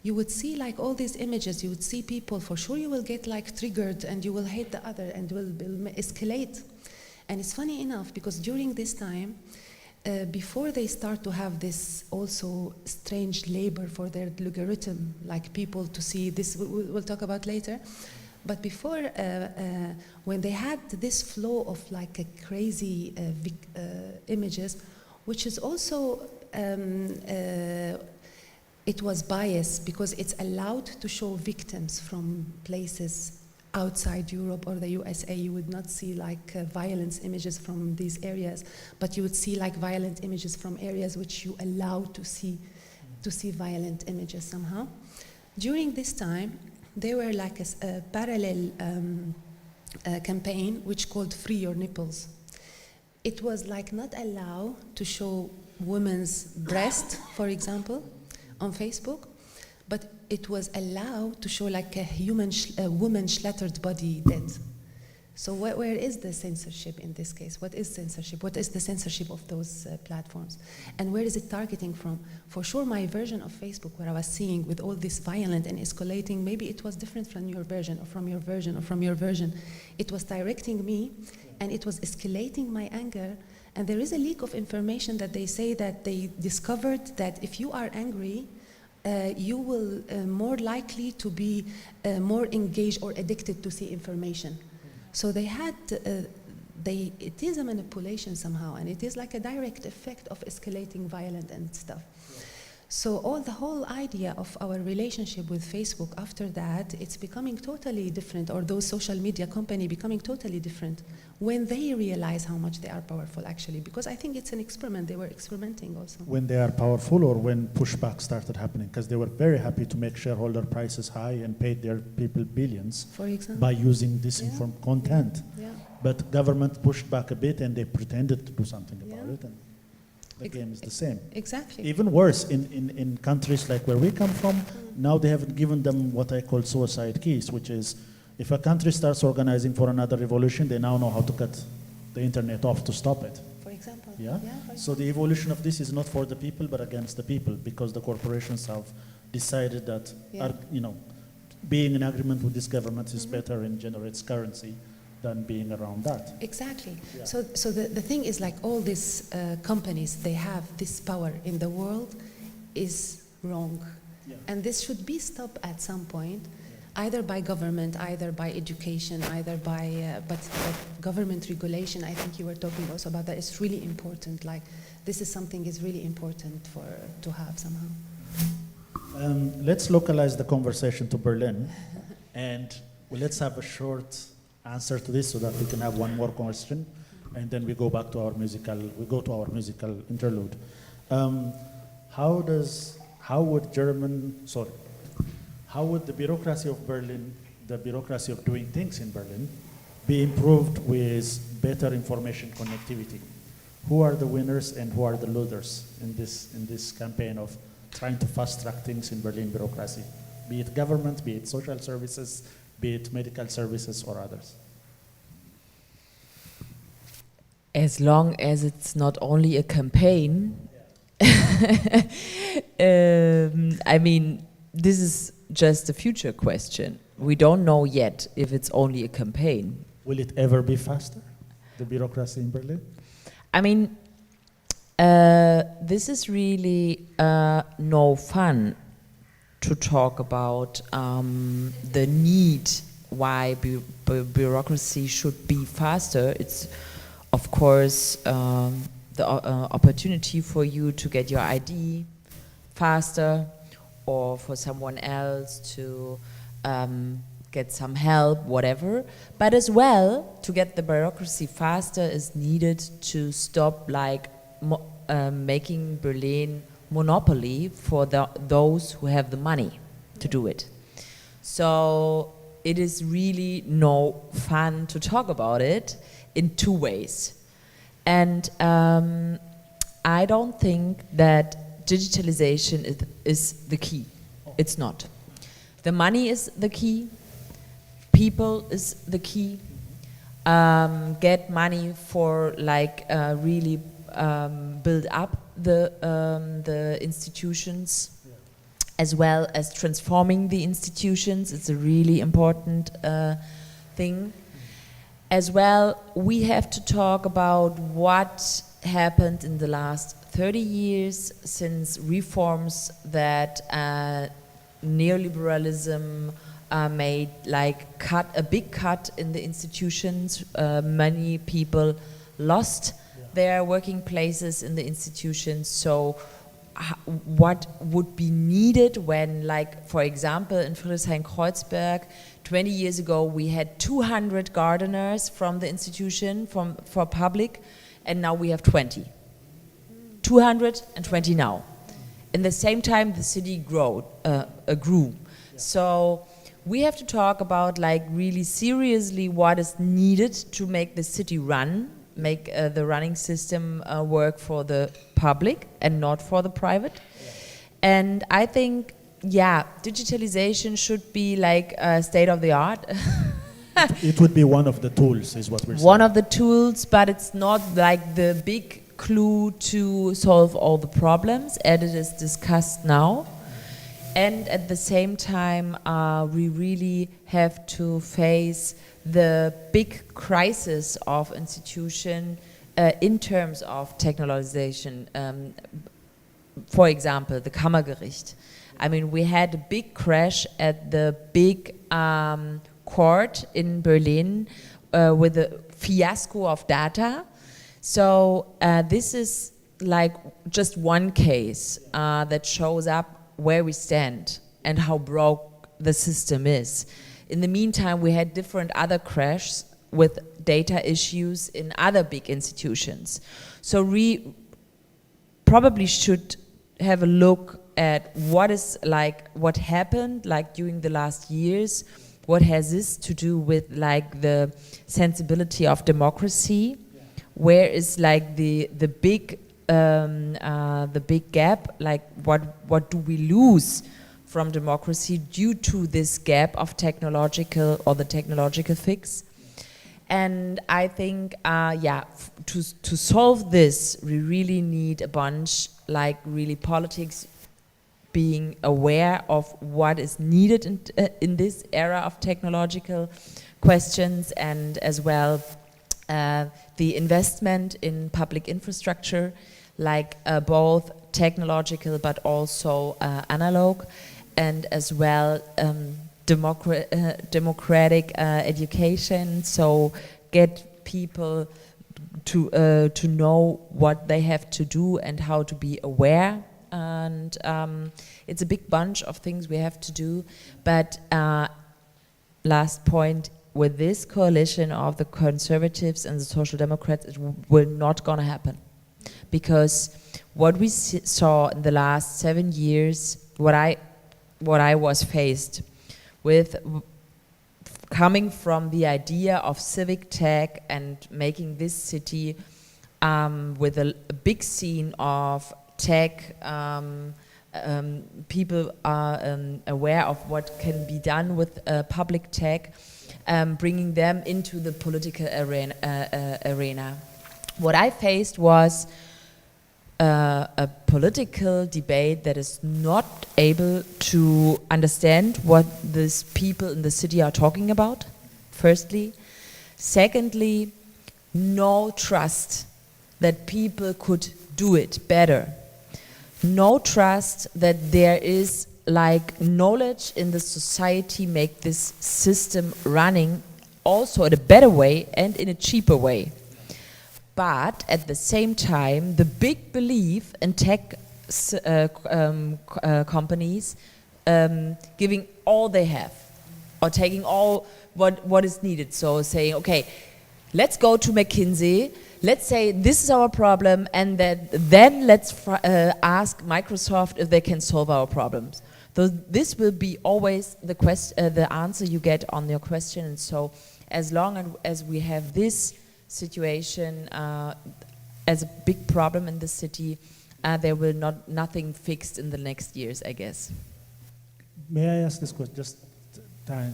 You would see like all these images, you would see people, for sure you will get like triggered and you will hate the other and will escalate. And it's funny enough, because during this time, before they start to have this also strange labor for their algorithm, like people to see this, we'll talk about later, but before, when they had this flow of like a crazy images, which is also, it was biased because it's allowed to show victims from places outside Europe or the USA. You would not see like violence images from these areas, but you would see like violent images from areas which you allow to see violent images somehow. During this time, there were like a parallel campaign which called Free Your Nipples. It was like not allowed to show women's breast, for example, on Facebook, but it was allowed to show like a woman's shattered body dead. So where is the censorship in this case? What is censorship? What is the censorship of those platforms? And where is it targeting from? For sure, my version of Facebook, where I was seeing with all this violent and escalating, maybe it was different from your version or from your version or from your version. It was directing me, and it was escalating my anger. And there is a leak of information that they say that they discovered that if you are angry, you will more likely to be more engaged or addicted to see information. So they had, it is a manipulation somehow, and it is like a direct effect of escalating violence and stuff. Yeah. So the whole idea of our relationship with Facebook after that, it's becoming totally different, or those social media company becoming totally different when they realize how much they are powerful actually, because I think it's an experiment, they were experimenting also. When they are powerful, or when pushback started happening, because they were very happy to make shareholder prices high and paid their people billions, for example, by using disinformed content. Yeah. But government pushed back a bit and they pretended to do something about it, and the game is the same. Exactly. Even worse, in countries like where we come from, now they have given them what I call suicide keys, which is, if a country starts organizing for another revolution, they now know how to cut the internet off to stop it. For example. Yeah? So the evolution of this is not for the people, but against the people, because the corporations have decided that, being in agreement with this government is better and generates currency than being around that. Exactly. Yeah. So the thing is, like, all these companies, they have this power in the world is wrong. Yeah. And this should be stopped at some point. Either by government, either by education, either by, but government regulation, I think you were talking also about that, it's really important. Like, this is something is really important to have somehow. Let's localize the conversation to Berlin, and let's have a short answer to this so that we can have one more question, and then we go back to our musical, interlude. How would the bureaucracy of Berlin, the bureaucracy of doing things in Berlin, be improved with better information connectivity? Who are the winners and who are the losers in this campaign of trying to fast track things in Berlin bureaucracy? Be it government, be it social services, be it medical services or others? As long as it's not only a campaign, I mean, this is just a future question. We don't know yet if it's only a campaign. Will it ever be faster, the bureaucracy in Berlin? I mean, this is really no fun to talk about the need why bureaucracy should be faster. It's, of course, the opportunity for you to get your ID faster, or for someone else to get some help, whatever. But as well, to get the bureaucracy faster is needed to stop like making Berlin monopoly for those who have the money to do it. So it is really no fun to talk about it in two ways. And I don't think that digitalization is the key. It's not. The money is the key. People is the key. Get money for like really build up the institutions, as well as transforming the institutions. It's a really important thing. As well, we have to talk about what happened in the last 30 years since reforms that neoliberalism made like a big cut in the institutions. Many people lost their working places in the institutions. So what would be needed when, like, for example, in Friedrichshain-Kreuzberg, 20 years ago, we had 200 gardeners from the institution for public, and now we have 20. 220 now. In the same time, the city grew. So we have to talk about, like, really seriously what is needed to make the city run, make the running system work for the public and not for the private. And I think, yeah, digitalization should be like state of the art. It would be one of the tools, is what we're saying. One of the tools, but it's not like the big clue to solve all the problems, as it is discussed now. And at the same time, we really have to face the big crisis of institution in terms of technologization. For example, the Kammergericht. I mean, we had a big crash at the big court in Berlin with a fiasco of data. So this is like just one case that shows up where we stand and how broke the system is. In the meantime, we had different other crashes with data issues in other big institutions. So we probably should have a look at what happened like during the last years. What has this to do with like the sensibility of democracy? Where is like the big gap? Like what do we lose from democracy due to this gap of technological fix? And I think, to solve this, we really need a bunch, like really politics being aware of what is needed in this era of technological questions, and as well the investment in public infrastructure, like both technological but also analog, and as well democratic education, so get people to know what they have to do and how to be aware. And it's a big bunch of things we have to do. But last point, with this coalition of the conservatives and the social democrats, it will not gonna happen. Because what we saw in the last 7 years, what I was faced with, coming from the idea of civic tech and making this city with a big scene of tech people are aware of what can be done with public tech, bringing them into the political arena. What I faced was a political debate that is not able to understand what these people in the city are talking about, firstly. Secondly, no trust that people could do it better. No trust that there is like knowledge in the society make this system running also in a better way and in a cheaper way. But at the same time, the big belief in tech companies giving all they have or taking all what is needed. So saying, okay, let's go to McKinsey, let's say this is our problem, and then let's ask Microsoft if they can solve our problems. So this will be always the answer you get on your question. And so as long as we have this situation as a big problem in the city, there will nothing fixed in the next years, I guess. May I ask this question? Just time.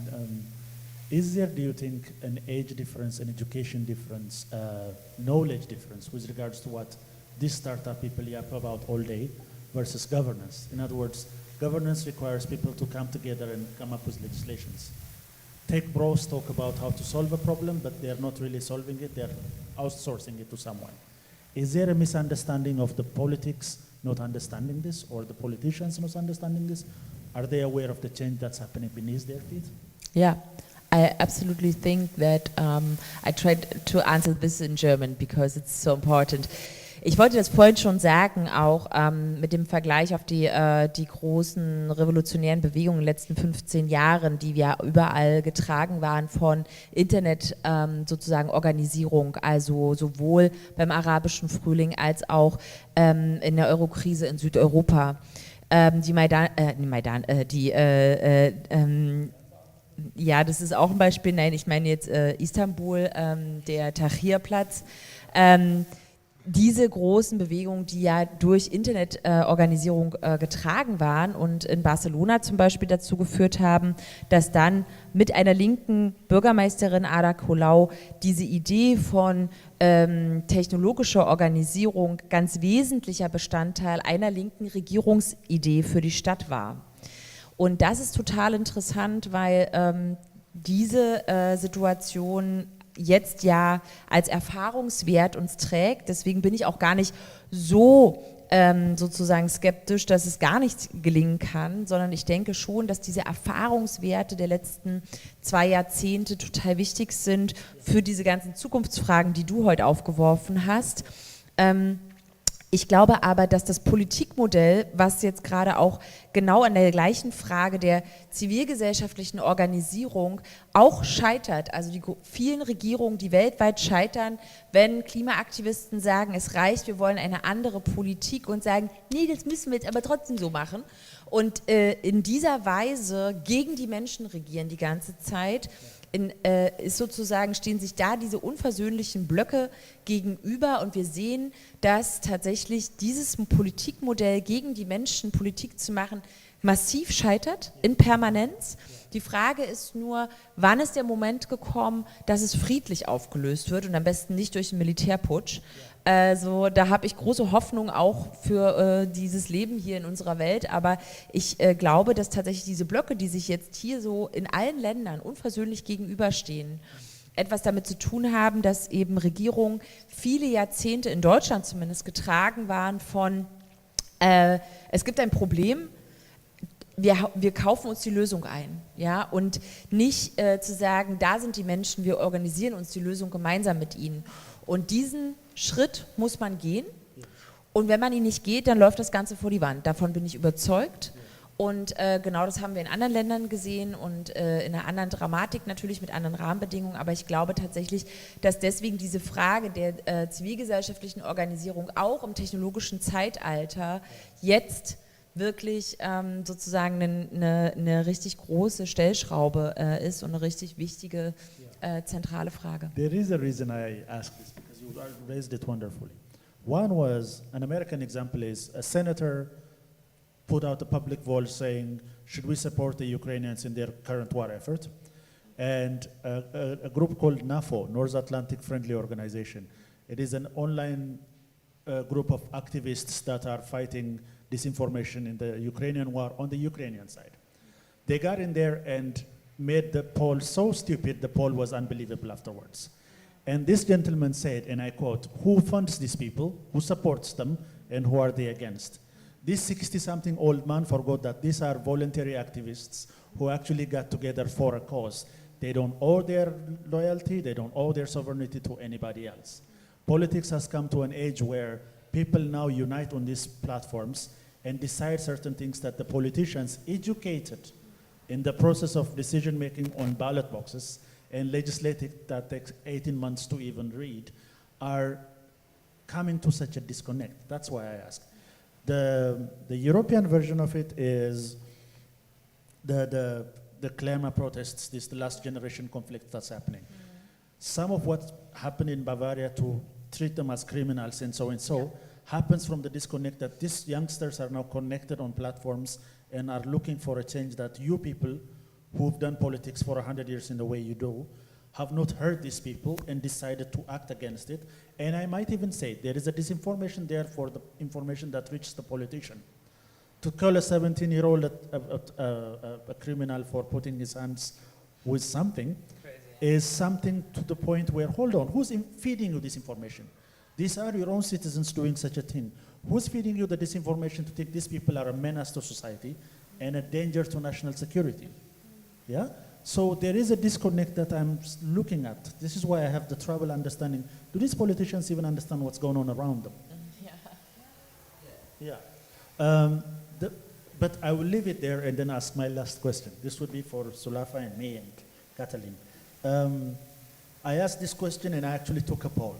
Is there, do you think, an age difference, an education difference, knowledge difference with regards to what these startup people yap about all day versus governance? In other words, governance requires people to come together and come up with legislations. Tech bros talk about how to solve a problem, but they're not really solving it, they're outsourcing it to someone. Is there a misunderstanding of the politics not understanding this, or the politicians not understanding this? Are they aware of the change that's happening beneath their feet? Yeah. I absolutely think that I tried to answer this in German because it's so important. Ich wollte das vorhin schon sagen, auch mit dem Vergleich auf die großen revolutionären Bewegungen in den letzten 15 Jahren, die ja überall getragen waren von Internet sozusagen Organisierung, also sowohl beim arabischen Frühling als auch in der Eurokrise in Südeuropa. Ja, das ist auch ein Beispiel. Nein, ich meine jetzt Istanbul, der Tahrirplatz. Diese großen Bewegungen, die ja durch Internetorganisierung getragen waren und in Barcelona zum Beispiel dazu geführt haben, dass dann mit einer linken Bürgermeisterin Ada Colau diese Idee von technologischer Organisierung ganz wesentlicher Bestandteil einer linken Regierungsidee für die Stadt war. Und das ist total interessant, weil diese Situation jetzt ja als Erfahrungswert uns trägt. Deswegen bin ich auch gar nicht so sozusagen skeptisch, dass es gar nicht gelingen kann, sondern ich denke schon, dass diese Erfahrungswerte der letzten 2 Jahrzehnte total wichtig sind für diese ganzen Zukunftsfragen, die du heute aufgeworfen hast. Ich glaube aber, dass das Politikmodell, was jetzt gerade auch genau an der gleichen Frage der zivilgesellschaftlichen Organisierung auch scheitert, also die vielen Regierungen, die weltweit scheitern, wenn Klimaaktivisten sagen, es reicht, wir wollen eine andere Politik und sagen, nee, das müssen wir jetzt aber trotzdem so machen und in dieser Weise gegen die Menschen regieren die ganze Zeit. Ist sozusagen, stehen sich da diese unversöhnlichen Blöcke gegenüber und wir sehen, dass tatsächlich dieses Politikmodell gegen die Menschen Politik zu machen massiv scheitert, in Permanenz. Die Frage ist nur, wann ist der Moment gekommen, dass es friedlich aufgelöst wird und am besten nicht durch einen Militärputsch. Also da habe ich große Hoffnung auch für dieses Leben hier in unserer Welt, aber ich glaube, dass tatsächlich diese Blöcke, die sich jetzt hier so in allen Ländern unversöhnlich gegenüberstehen, etwas damit zu tun haben, dass eben Regierungen viele Jahrzehnte in Deutschland zumindest getragen waren von, es gibt ein Problem, wir kaufen uns die Lösung ein, ja, und nicht zu sagen, da sind die Menschen, wir organisieren uns die Lösung gemeinsam mit ihnen. Und diesen Schritt muss man gehen und wenn man ihn nicht geht, dann läuft das Ganze vor die Wand. Davon bin ich überzeugt und genau das haben wir in anderen Ländern gesehen und in einer anderen Dramatik natürlich mit anderen Rahmenbedingungen, aber ich glaube tatsächlich, dass deswegen diese Frage der zivilgesellschaftlichen Organisierung auch im technologischen Zeitalter jetzt wirklich sozusagen eine richtig große Stellschraube ist und eine richtig wichtige zentrale Frage. There is a reason I asked this, because you raised it wonderfully. One was, an American example is a senator put out a public vote saying, should we support the Ukrainians in their current war effort? And a group called NAFO, North Atlantic Friendly Organization. It is an online group of activists that are fighting disinformation in the Ukrainian war on the Ukrainian side. They got in there and made the poll so stupid, the poll was unbelievable afterwards. And this gentleman said, and I quote, who funds these people, who supports them, and who are they against? This 60-something old man forgot that these are voluntary activists who actually got together for a cause. They don't owe their loyalty, they don't owe their sovereignty to anybody else. Politics has come to an age where people now unite on these platforms and decide certain things that the politicians educated in the process of decision-making on ballot boxes and legislating that takes 18 months to even read are coming to such a disconnect. That's why I ask. The European version of it is the Klima protests, this the last generation conflict that's happening. Some of what happened in Bavaria to treat them as criminals and so happens from the disconnect that these youngsters are now connected on platforms and are looking for a change that you people who've done politics for 100 years in the way you do have not heard these people and decided to act against it. And I might even say there is a disinformation there for the information that reaches the politician. To call a 17-year-old a criminal for putting his hands with something is something to the point where, hold on, who's feeding you this information? These are your own citizens doing such a thing. Who's feeding you the disinformation to think these people are a menace to society and a danger to national security? Yeah? So there is a disconnect that I'm looking at. This is why I have the trouble understanding. Do these politicians even understand what's going on around them? Yeah. But I will leave it there and then ask my last question. This would be for Sulafa and me and Katalin. I asked this question and I actually took a poll.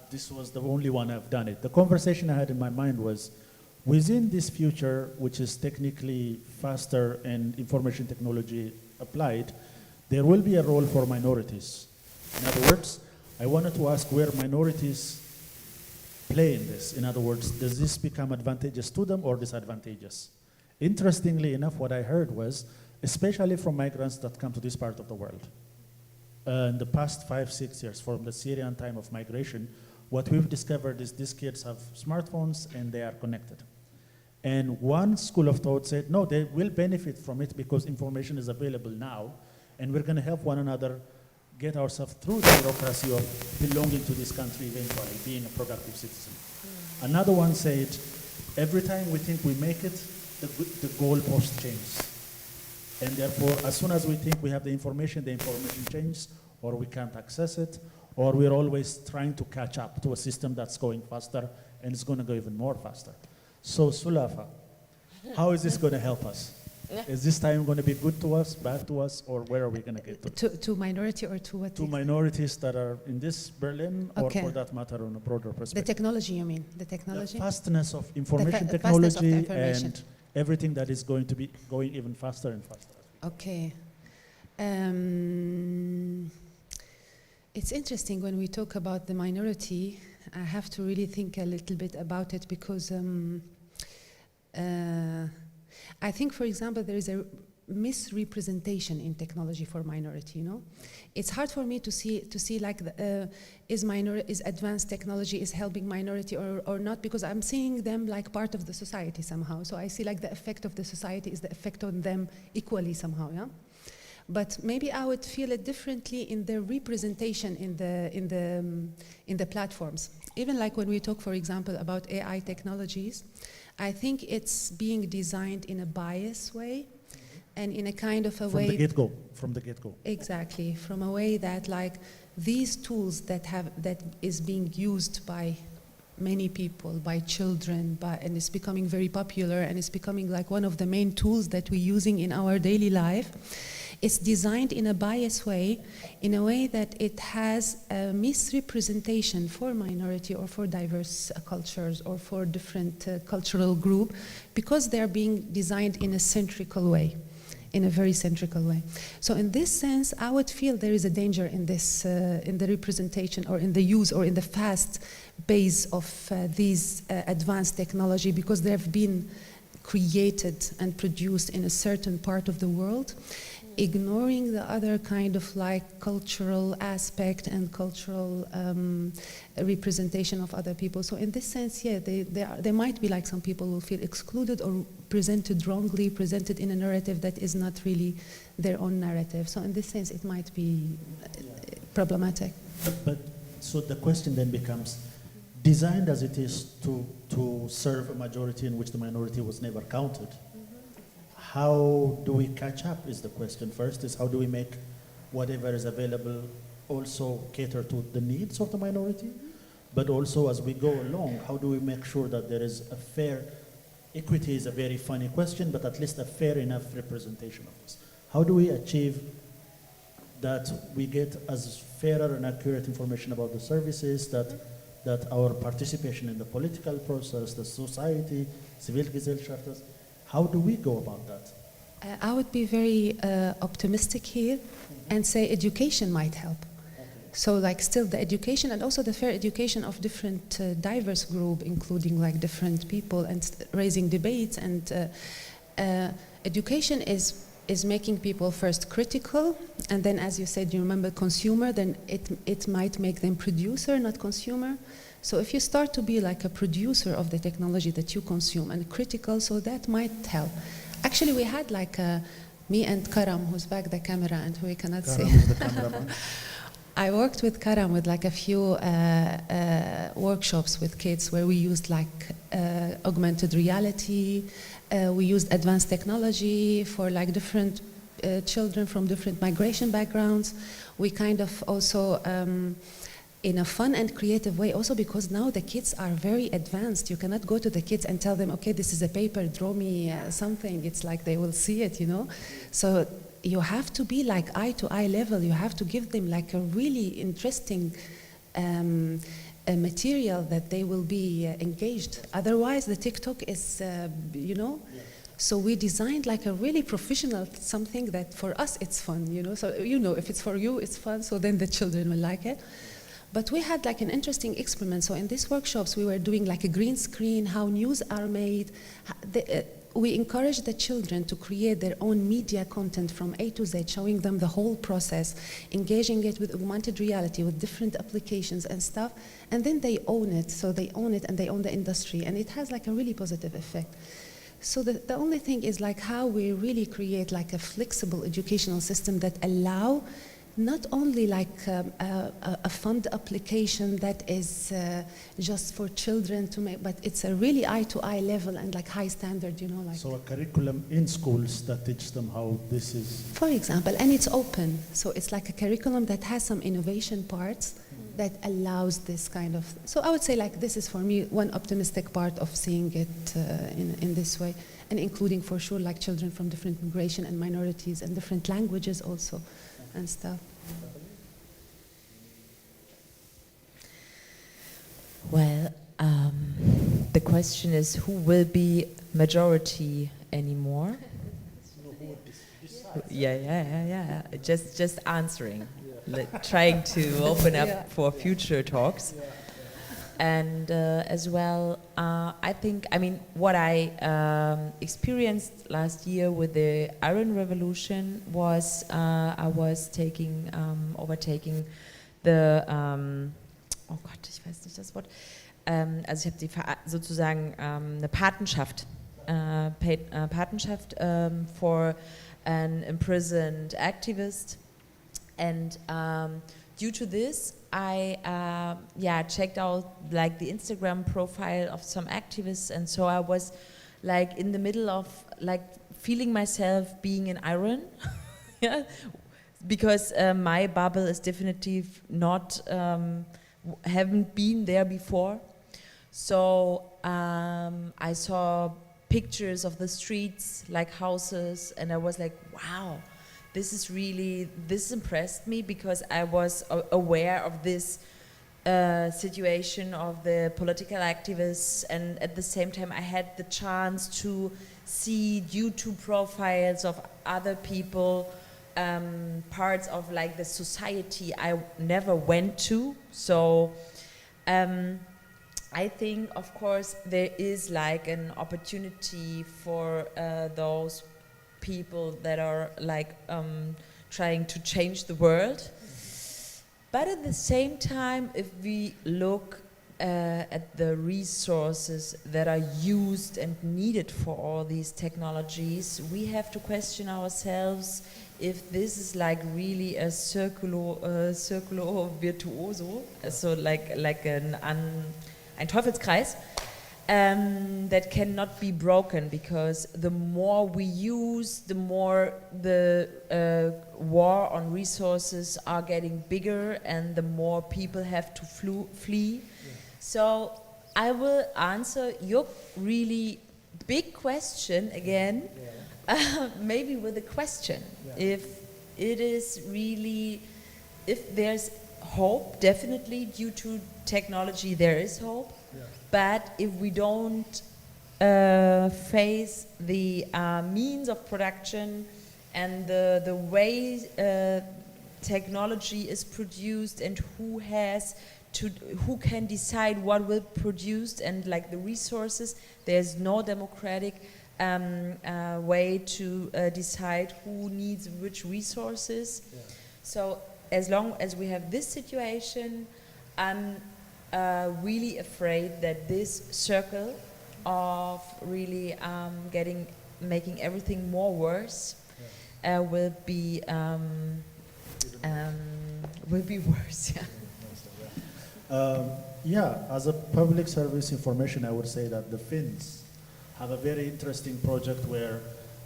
This was the only one I've done it. The conversation I had in my mind was, within this future, which is technically faster and information technology applied, there will be a role for minorities. In other words, I wanted to ask where minorities play in this. In other words, does this become advantageous to them or disadvantageous? Interestingly enough, what I heard was, especially from migrants that come to this part of the world, in the past 5-6 years, from the Syrian time of migration, what we've discovered is these kids have smartphones and they are connected. And one school of thought said, no, they will benefit from it because information is available now, and we're going to help one another get ourselves through the bureaucracy of belonging to this country eventually, being a productive citizen. Another one said, every time we think we make it, the goalpost changes. And therefore, as soon as we think we have the information changes, or we can't access it, or we're always trying to catch up to a system that's going faster, and it's going to go even more faster. So, Sulafa, how is this going to help us? Is this time going to be good to us, bad to us, or where are we going to get to? To minority or to what? To minorities that are in this Berlin, or for that matter, on a broader perspective. The technology, you mean? The technology? The fastness of information technology and everything that is going to be going even faster and faster. Okay. It's interesting when we talk about the minority. I have to really think a little bit about it because I think, for example, there is a misrepresentation in technology for minority. You know, it's hard for me to see like is advanced technology is helping minority or not, because I'm seeing them like part of the society somehow. So I see like the effect of the society is the effect on them equally somehow. Yeah. But maybe I would feel it differently in the representation in the platforms. Even like when we talk, for example, about AI technologies, I think it's being designed in a biased way, and in a kind of a way from the get-go. Exactly, from a way that like these tools that is being used by many people, by children, and it's becoming very popular, and it's becoming like one of the main tools that we're using in our daily life. It's designed in a biased way, in a way that it has a misrepresentation for minority or for diverse cultures or for different cultural group, because they're being designed in a centrical way. in a very centrical way. So in this sense, I would feel there is a danger in this, in the representation or in the use or in the fast base of these advanced technology, because they have been created and produced in a certain part of the world, ignoring the other kind of like cultural aspect and cultural representation of other people. So in this sense, yeah, there might be like some people who feel excluded or presented wrongly, presented in a narrative that is not really their own narrative. So in this sense, it might be problematic. But so the question then becomes, designed as it is to serve a majority in which the minority was never counted, how do we catch up is the question. First is, how do we make whatever is available also cater to the needs of the minority? But also as we go along, how do we make sure that there is a fair, equity is a very funny question, but at least a fair enough representation of this. How do we achieve that we get as fairer and accurate information about the services, that our participation in the political process, the society, Zivilgesellschaft, how do we go about that? I would be very optimistic here and say education might help. Okay. So like still the education and also the fair education of different diverse group, including like different people, and raising debates. And education is making people first critical, and then, as you said, you remember consumer, then it might make them producer, not consumer. So if you start to be like a producer of the technology that you consume and critical, so that might help. Actually, we had like me and Karam, who's back the camera and who we cannot see. Karam is the cameraman. I worked with Karam with like a few workshops with kids where we used like augmented reality. We used advanced technology for like different children from different migration backgrounds. We kind of also in a fun and creative way, also because now the kids are very advanced. You cannot go to the kids and tell them, okay, this is a paper, draw me something. It's like they will see it, you know? So you have to be like eye-to-eye level. You have to give them like a really interesting material that they will be engaged. Otherwise, the TikTok is, you know? Yeah. So we designed like a really professional something that for us it's fun, you know? So, you know, if it's for you, it's fun, so then the children will like it. But we had like an interesting experiment. So in these workshops, we were doing like a green screen, how news are made. We encouraged the children to create their own media content from A to Z, showing them the whole process, engaging it with augmented reality, with different applications and stuff. And then they own it. So they own it and they own the industry. And it has like a really positive effect. So the only thing is like how we really create like a flexible educational system that allow not only like a fund application that is just for children to make, but it's a really eye-to-eye level and like high standard, you know, like. So a curriculum in schools that teach them how this is. For example, and it's open. So it's like a curriculum that has some innovation parts that allows this kind of, so I would say like this is for me one optimistic part of seeing it in this way, and including for sure like children from different migration and minorities and different languages also. And stuff. Well, the question is, who will be majority anymore? Yeah. Just answering, trying to open up for future talks. And as well, I think, I mean, what I experienced last year with the Iron Revolution was I was overtaking the, oh Gott, ich weiß nicht das Wort, also ich habe sozusagen eine Patenschaft, for an imprisoned activist, and due to this, I checked out like the Instagram profile of some activists, and so I was like in the middle of like feeling myself being in Iran, yeah, because my bubble is definitively not, haven't been there before. So I saw pictures of the streets, like houses, and I was like, wow. This impressed me because I was aware of this situation of the political activists, and at the same time I had the chance to see YouTube profiles of other people, parts of like the society I never went to. So I think, of course, there is like an opportunity for those people that are like trying to change the world. But at the same time, if we look at the resources that are used and needed for all these technologies, we have to question ourselves if this is like really a circulo virtuoso, so like ein Teufelskreis, that cannot be broken, because the more we use, the more the war on resources are getting bigger and the more people have to flee. Yeah. So I will answer your really big question again, maybe with a question. Yeah. If it is really, if there's hope, definitely due to technology there is hope. Yeah. But if we don't face the means of production and the way technology is produced and who can decide what will be produced and like the resources, there's no democratic way to decide who needs which resources. Yeah. So as long as we have this situation, I'm really afraid that this circle of really making everything more worse will be worse. Yeah. As a public service information, I would say that the Finns have a very interesting project where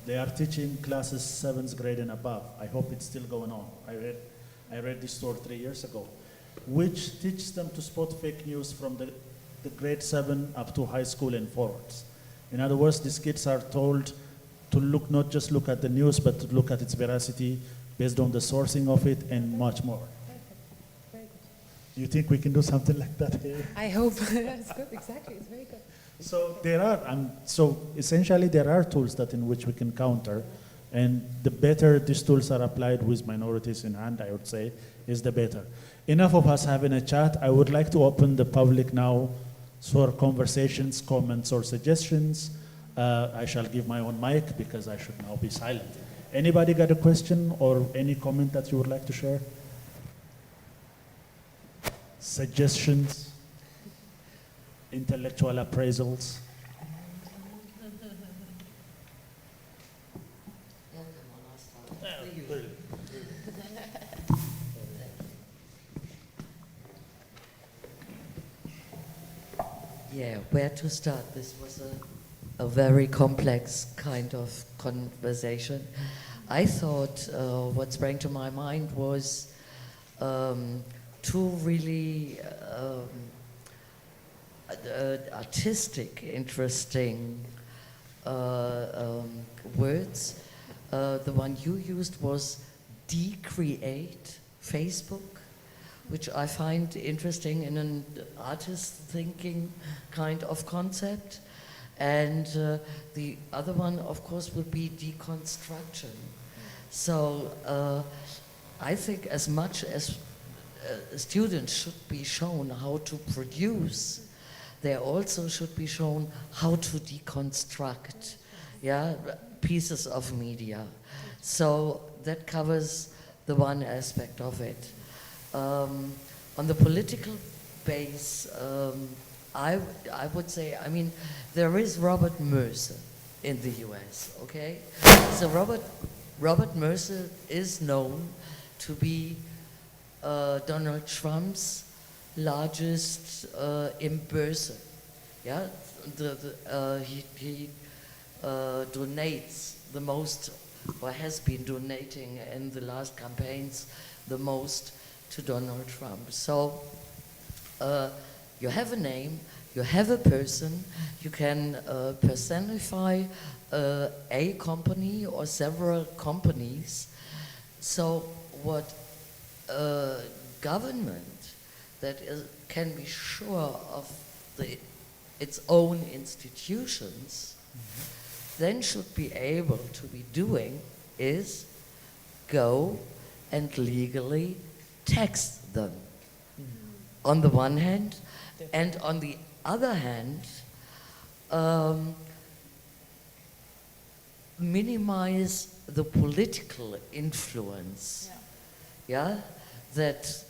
they are teaching classes 7th grade and above. I hope it's still going on. I read this story 3 years ago, which teaches them to spot fake news from the grade 7 up to high school and forwards. In other words, these kids are told to look, not just look at the news, but to look at its veracity based on the sourcing of it and much more. Very good. Do you think we can do something like that here? I hope. That's good, exactly, it's very good. So there are, so essentially there are tools that in which we can counter, and the better these tools are applied with minorities in hand, I would say, is the better. Enough of us having a chat. I would like to open the public now for conversations, comments, or suggestions. I shall give my own mic because I should now be silent. Anybody got a question or any comment that you would like to share? Suggestions? Intellectual appraisals? Yeah, where to start? This was a very complex kind of conversation. I thought what sprang to my mind was two really artistic, interesting words. The one you used was decreate Facebook, which I find interesting in an artist thinking kind of concept. And the other one, of course, would be deconstruction. So I think as much as students should be shown how to produce, they also should be shown how to deconstruct, pieces of media. So that covers the one aspect of it. On the political base, I would say, I mean, there is Robert Mercer in the US, okay? So Robert Mercer is known to be Donald Trump's largest endorser. Yeah, he donates the most, or has been donating in the last campaigns the most to Donald Trump. So you have a name, you have a person, you can personify a company or several companies. So what government that can be sure of its own institutions then should be able to be doing is go and legally tax them. On the one hand, and on the other hand, minimize the political influence. Yeah, but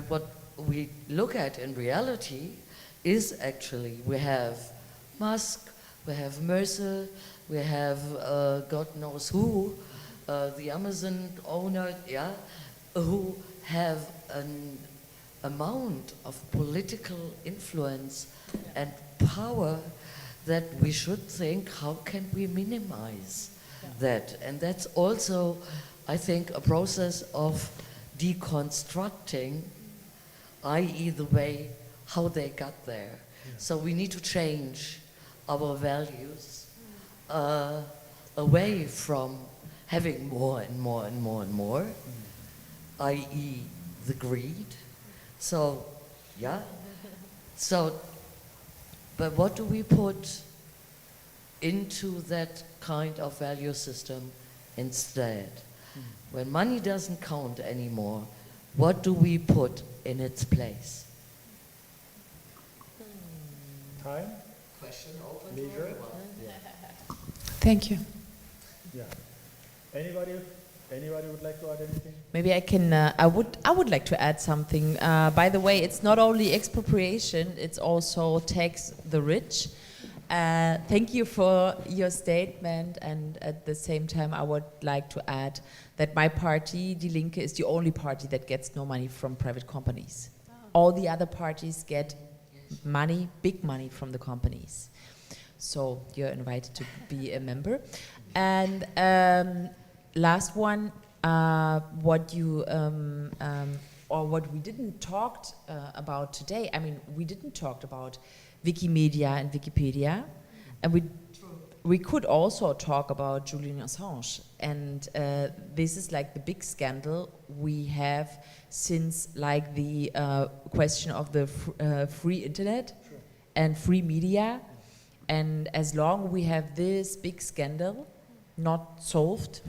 what we look at in reality is actually we have Musk, we have Mercer, we have God knows who, the Amazon owner, yeah, who have an amount of political influence and power that we should think, how can we minimize that? And that's also, I think, a process of deconstructing, i.e. the way how they got there. So we need to change our values away from having more and more and more and more, i.e. the greed. So, yeah. So, but what do we put into that kind of value system instead? When money doesn't count anymore, what do we put in its place? Time? Question open Leisure? to everyone. Thank you. Yeah. Anybody would like to add anything? Maybe I can. I would like to add something. By the way, it's not only expropriation; it's also tax the rich. Thank you for your statement, and at the same time, I would like to add that my party, Die Linke, is the only party that gets no money from private companies. All the other parties get money, big money from the companies. So you're invited to be a member. And last one, what you or what we didn't talk about today. I mean, we didn't talk about Wikimedia and Wikipedia, and we could also talk about Julian Assange. And this is like the big scandal we have since like the question of the free internet and free media. And as long we have this big scandal not solved,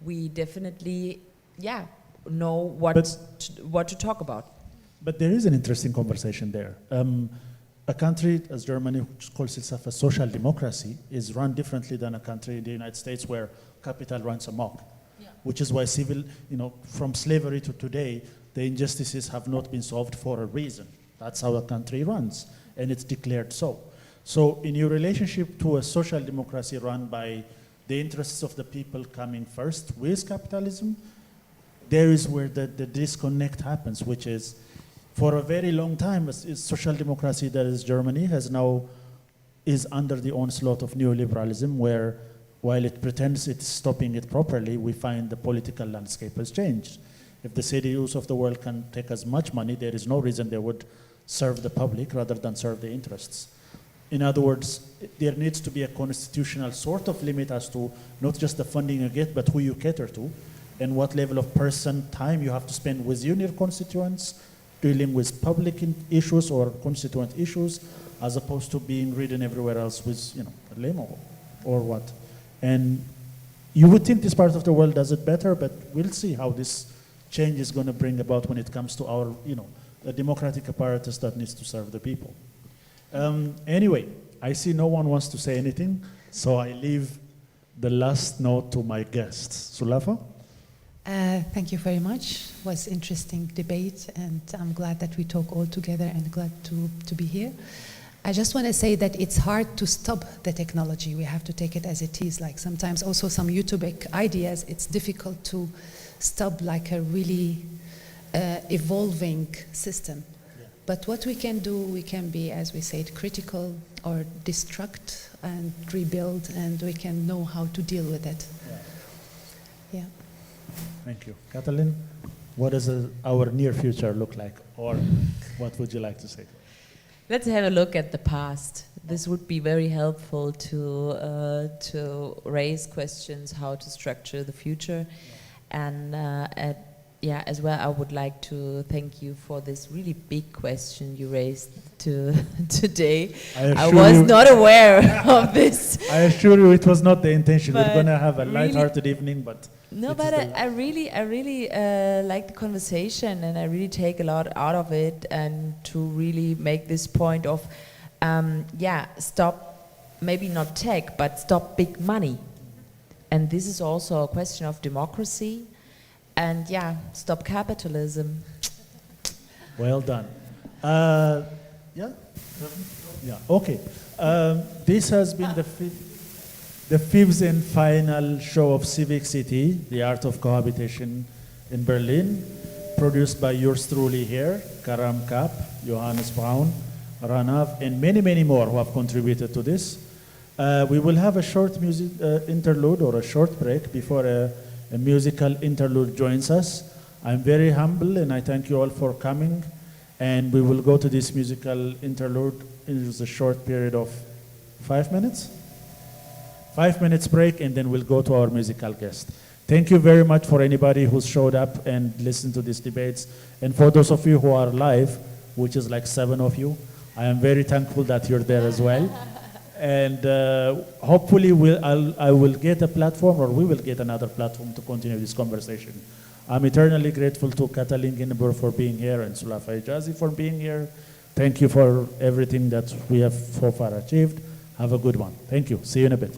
we definitely, know what to talk about. But there is an interesting conversation there. A country as Germany, which calls itself a social democracy, is run differently than a country in the United States where capital runs amok. Which is why from slavery to today, the injustices have not been solved for a reason. That's how a country runs, and it's declared so. So in your relationship to a social democracy run by the interests of the people coming first with capitalism, there is where the disconnect happens, which is for a very long time, social democracy that is Germany is under the onslaught of neoliberalism, where while it pretends it's stopping it properly, we find the political landscape has changed. If the CDUs of the world can take as much money, there is no reason they would serve the public rather than serve the interests. In other words, there needs to be a constitutional sort of limit as to not just the funding you get, but who you cater to, and what level of time you have to spend within your constituents, dealing with public issues or constituent issues, as opposed to being ridden everywhere else with, a limo or what. And you would think this part of the world does it better, but we'll see how this change is going to bring about when it comes to our, a democratic apparatus that needs to serve the people. Anyway, I see no one wants to say anything, so I leave the last note to my guests. Sulafa? Thank you very much. It was interesting debate, and I'm glad that we talk all together and glad to be here. I just want to say that it's hard to stop the technology. We have to take it as it is. Like sometimes also some utopic ideas, it's difficult to stop like a really evolving system. But what we can do, we can be, as we said, critical or destruct and rebuild, and we can know how to deal with it. Yeah. Thank you. Katalin, what does our near future look like, or what would you like to say? Let's have a look at the past. This would be very helpful to raise questions how to structure the future, and yeah, as well, I would like to thank you for this really big question you raised today. I was not aware of this. I assure you it was not the intention. We're But going to have a really- light-hearted evening, but... No, it but is the I really like the conversation, and I really take a lot out of it, and to really make this point of, yeah, stop, maybe not tech, but stop big money. And this is also a question of democracy, and yeah, stop capitalism. Well done. Yeah? Yeah, okay. This has been the fifth and final show of Civic City, The Art of Cohabitation in Berlin, produced by yours truly here, Karam Kapp, Johannes Braun, Ranav, and many, many more who have contributed to this. We will have a short music interlude or a short break before a musical interlude joins us. I'm very humble and I thank you all for coming. And we will go to this musical interlude in a short period of 5 minutes. 5 minutes break, and then we'll go to our musical guest. Thank you very much for anybody who's showed up and listened to these debates. And for those of you who are live, which is like 7 of you, I am very thankful that you're there as well. And hopefully I will get a platform, or we will get another platform to continue this conversation. I'm eternally grateful to Katalin Ginebur for being here and Sulafa Hijazi for being here. Thank you for everything that we have so far achieved. Have a good one. Thank you. See you in a bit.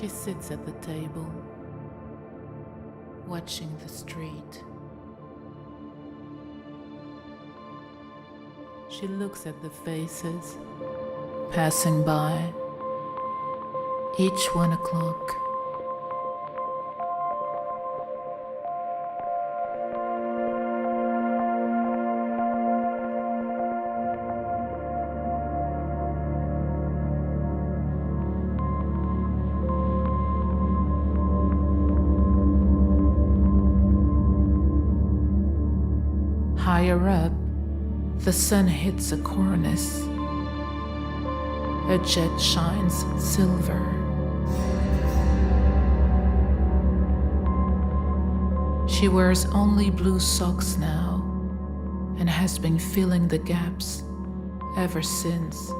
She sits at the table, watching the street. She looks at the faces passing by, each 1 o'clock. Higher up, the sun hits a cornice. A jet shines silver. She wears only blue socks now and has been filling the gaps ever since.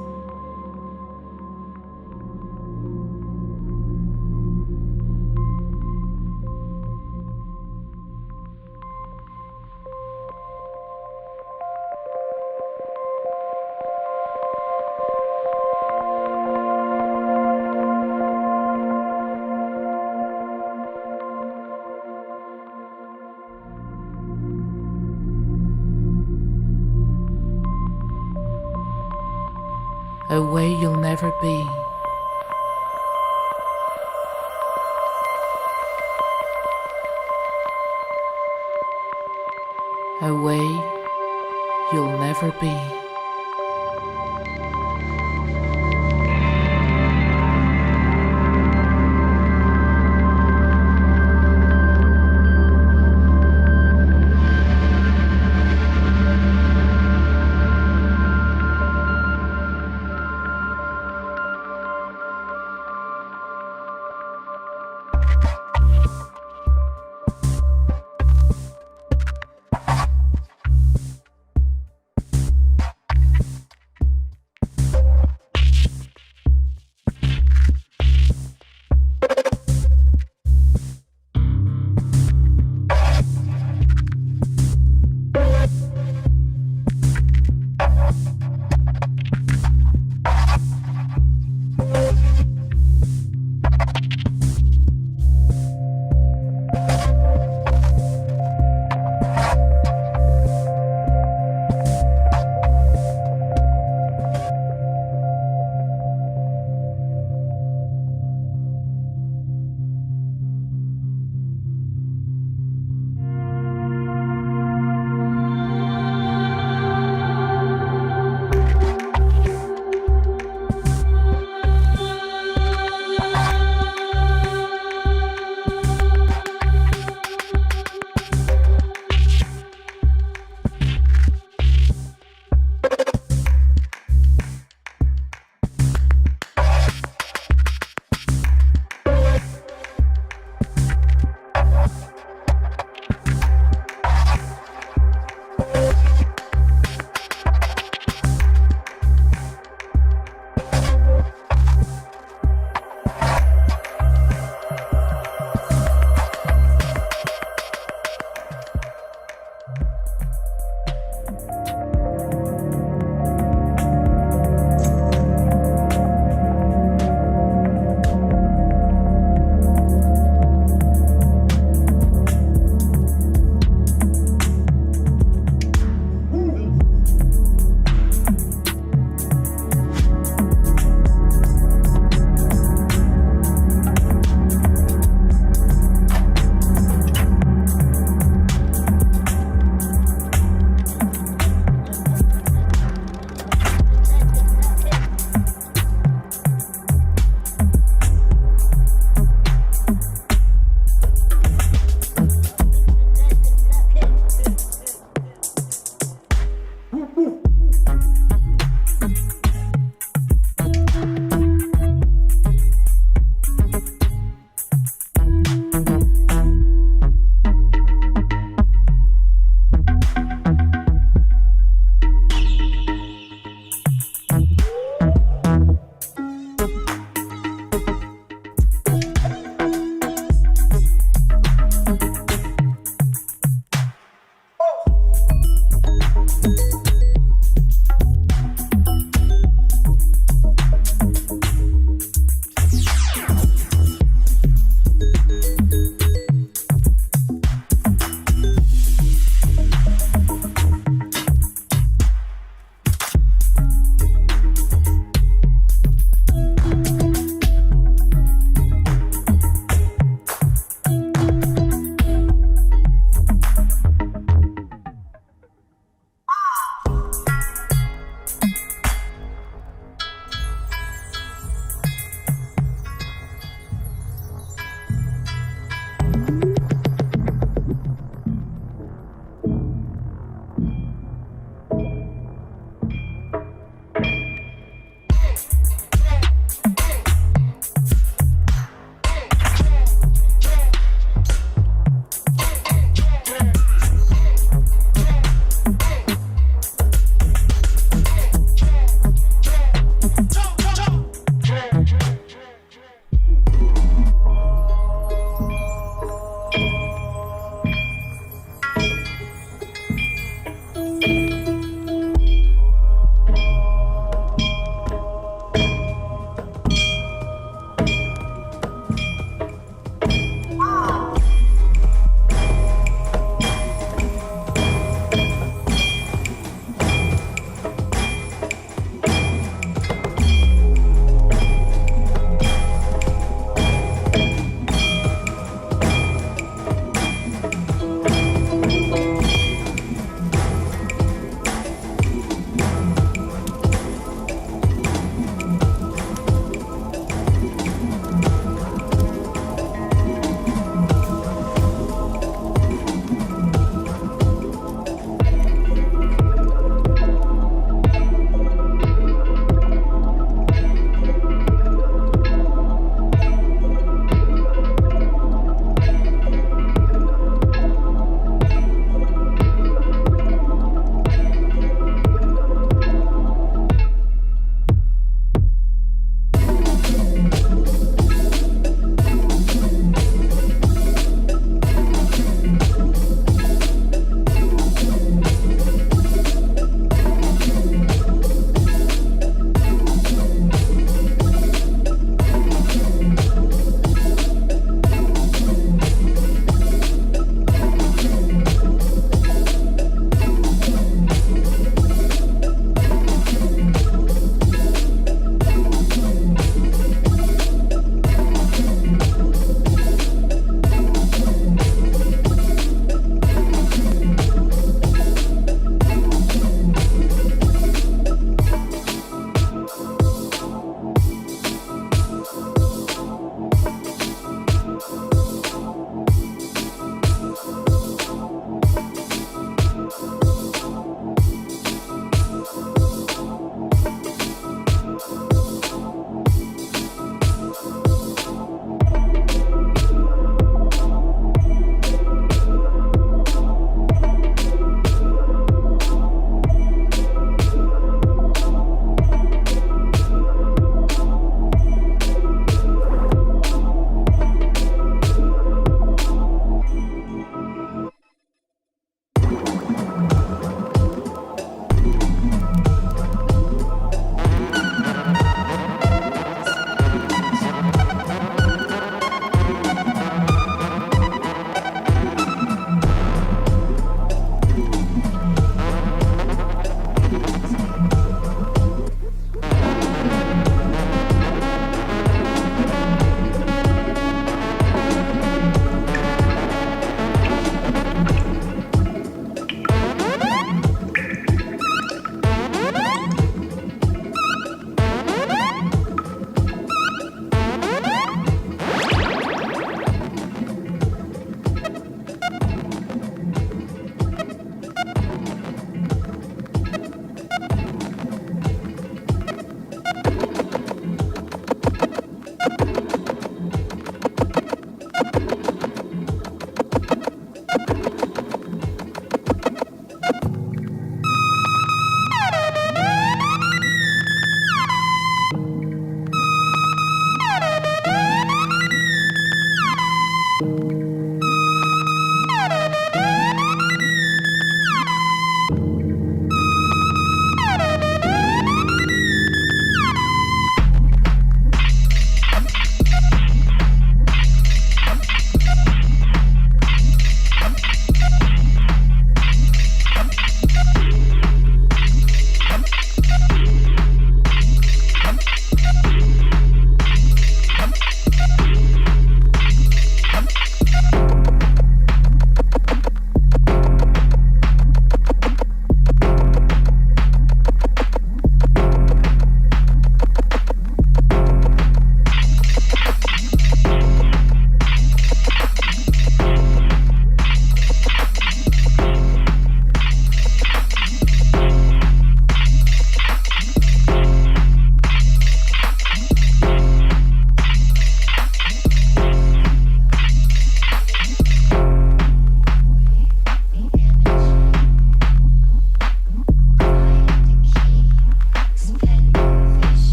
A way you'll never be. A way you'll never be.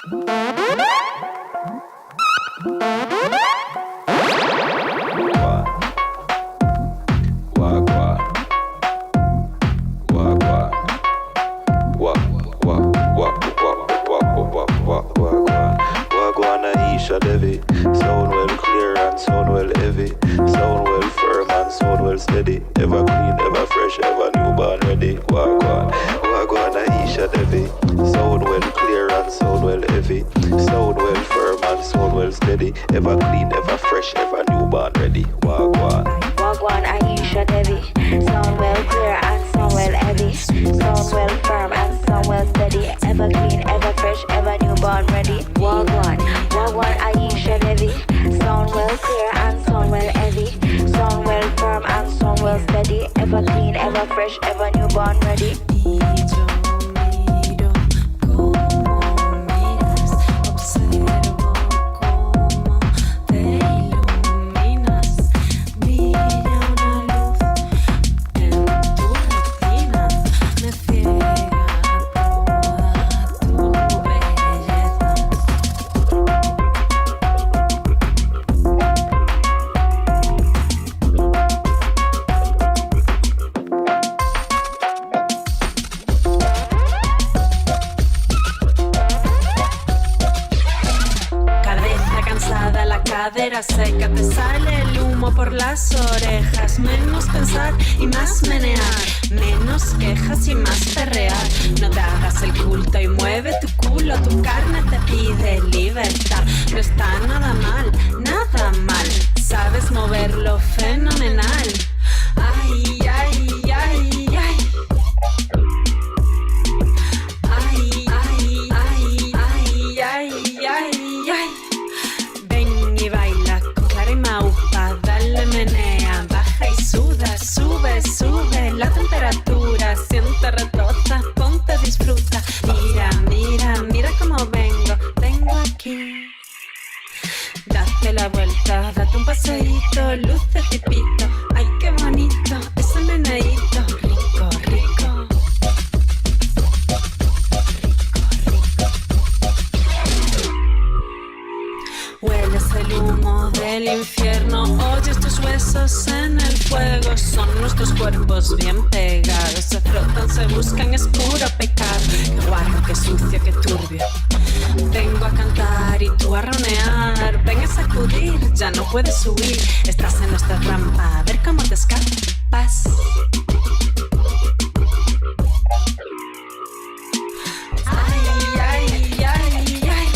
Sound well clear and sound well heavy. Sound well firm and sound well steady. Ever clean, ever fresh, ever newborn ready. Wagwan Aisha Devi. Sound well clear and sound well heavy. Sound well firm and sound well steady. Ever clean, ever fresh, ever newborn ready. Wagwan Aisha Devi. Sound well clear and sound well heavy. Sound well firm and sound well steady. Ever clean, ever fresh, ever newborn ready. Wagwan Aisha Devi. Sound well clear and sound well heavy. Sound well firm and sound well steady. Ever clean, ever fresh, ever newborn ready. Seca, te sale el humo por las orejas. Menos pensar y más menear. Menos quejas y más perrear. No te hagas el culto y mueve tu culo. Tu carne te pide libertad. No está nada mal, nada mal. Sabes moverlo fenomenal. Ay, ay, ay, ay. Ay, ay, ay, ay, ay, ay, ay. Ven y baila con Clara y Maupa, dale menea, baja y suda, sube, sube la temperatura, siente retota, ponte, disfruta, mira, mira, mira cómo vengo, vengo aquí. Date la vuelta, date un paseíto, luce tipito, ay qué bonito, ese meneíto, rico, rico. Hueles el humo del infierno, oyes tus huesos en el fuego. Son nuestros cuerpos bien pegados, se frotan, se buscan, es puro pecado. Qué guarro, qué sucio, qué turbio. Vengo a cantar y tú a ronear. Ven a sacudir, ya no puedes huir. Estás en nuestra trampa, a ver cómo te escapas. Ay, ay, ay, ay.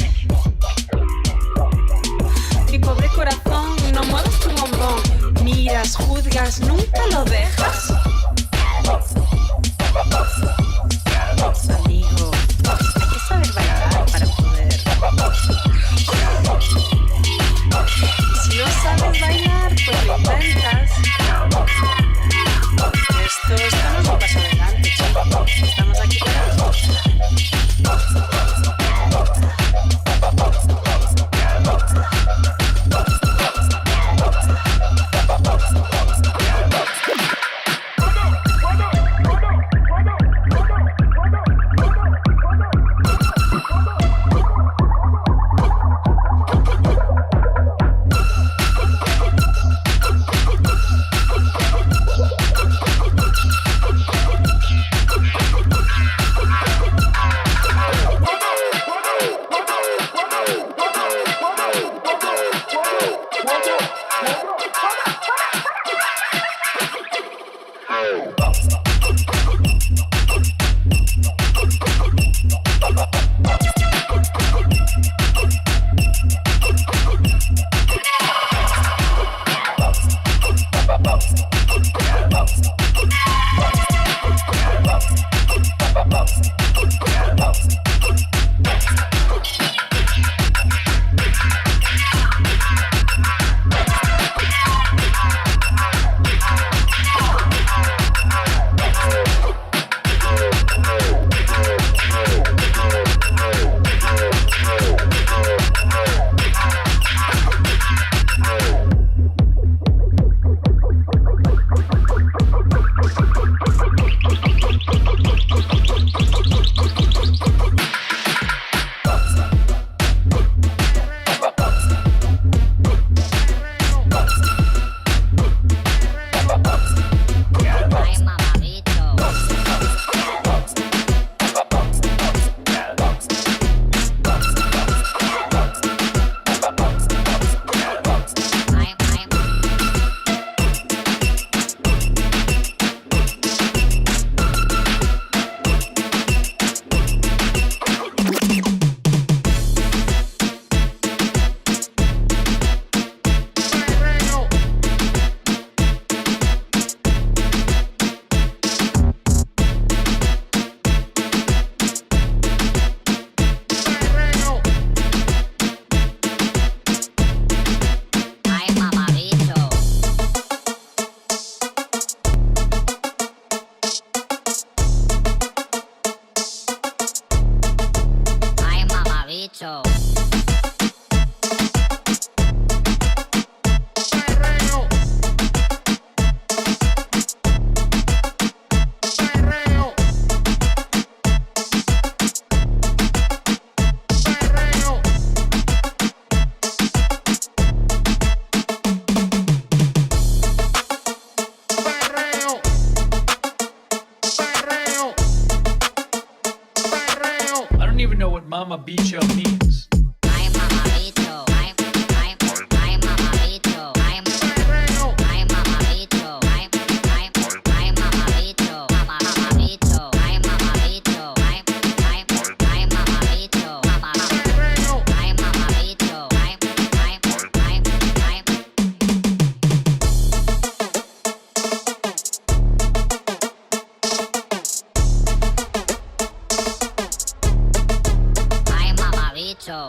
Mi pobre corazón, no muevas tu bombón. Miras, juzgas, nunca lo dejas. Amigo, hay que saber bailar para poder. Y si no sabes bailar, pues lo intentas. Esto no es un paso adelante, chicos. Estamos aquí para know what Mama Bicho means. I'm Mama Bicho. I'm Mama Bicho. I'm Mama Bicho. I'm Mama Bicho. Mama Bicho. I'm Mama Bicho. I'm Mama Bicho. Mama I'm Mama Bicho. I'm Mama Bicho.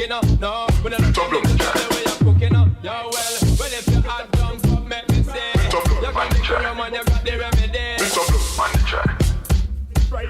cooking up. No, we don't know the way you're cooking up. Yeah, well, if you had done something, make me say. You can make your man, you got the remedy. It's a blue man, try. Right.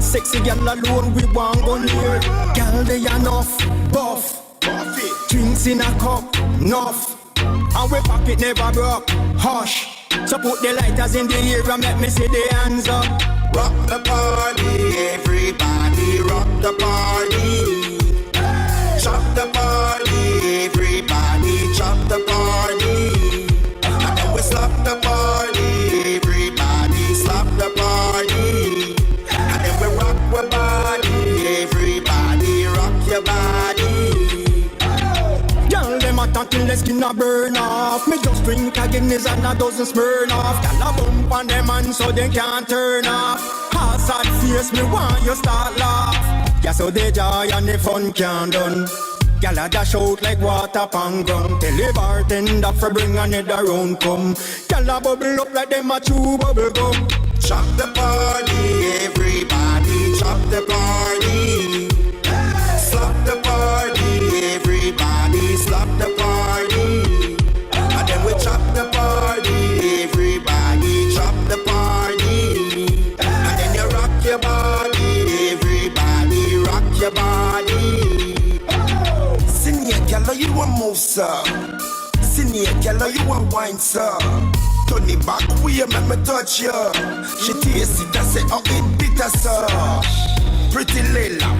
Sexy girl alone, we want go near. Girl, they enough, buff. Drinks in a cup, enough. And we pocket never broke, hush. So put the lighters in the air and make me see the hands up. Rock the party, everybody, rock the party. Chop the party, everybody, chop the party. And then we slap the party, everybody, slap the party. Your body, everybody, rock your body. Girl, them a talking, let's skin a burn off. Me just drink a Guinness and a dozen Smirnoff. Girl a bump on them and so they can't turn off. Hard sad face, me want you start laugh. Yeah, so the joy and the fun can't done. Girl a dash out like water pan gun. Tell the bartender for bring another round come. Girl a bubble up like them a chew bubble gum. Chop the party, everybody, chop the party. Slap the party, everybody, slap the party. And then we chop the party, everybody, chop the party. And then you rock your body, everybody, rock your body. Senior girl, you a move, sir. Senior girl, you a wine, sir. Turn it back, we make me touch you. She taste it and say, oh, it bitter, sir. Pretty Layla,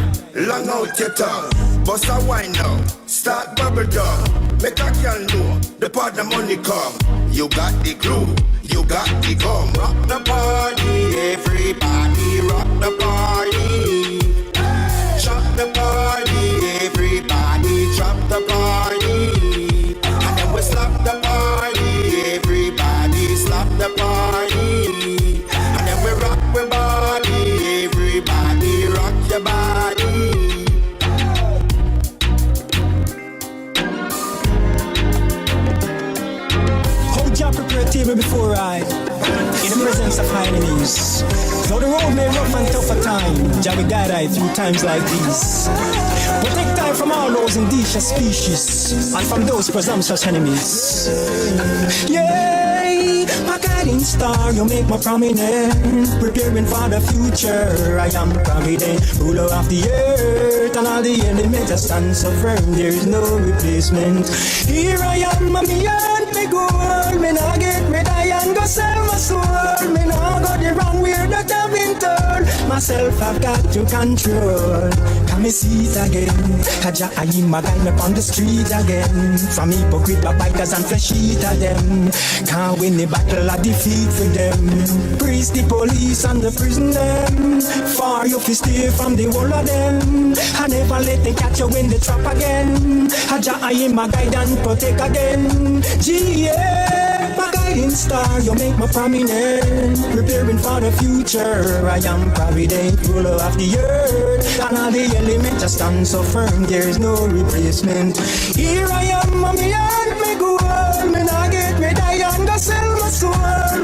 long out your tongue. Bust a wine now, start bubble down. Make a girl know, the part the money come. You got the glue, you got the gum. Rock the party, everybody, rock the party. Chop the party, everybody, chop the party. And then we slap the party, everybody, slap the party. And then we rock the body, everybody, rock your body. How Jah prepare table before right in the presence of high enemies. Though the road may rough and tough at time, Jah will guide I through times like these. Protect I from all those indicious species and from those presumptuous enemies. Yay, my guiding star, you make me prominent. Preparing for the future, I am provident. Ruler of the earth and all the elements, I stand so firm, there is no replacement. Here I am, me and me goal. Me nah get rid I and go sell my soul. Me nah go the wrong way that I've been told. Myself I've got to control. Can me see it again? Jah I am my guide me on the street again. From hypocrite backbiters and flesh eater them. Can't win the battle, I defeat for them. Praise the police and the prison them. Far you fi stay from the whole of them. I never let them catch you in the trap again. Jah I am my guide and protect again. Yeah, my guiding star, you make me prominent. Preparing for the future, I am provident. Ruler of the earth and all the elements, I stand so firm, there is no replacement. Here I am, me and me goal. Me nah get rid I and go sell my soul.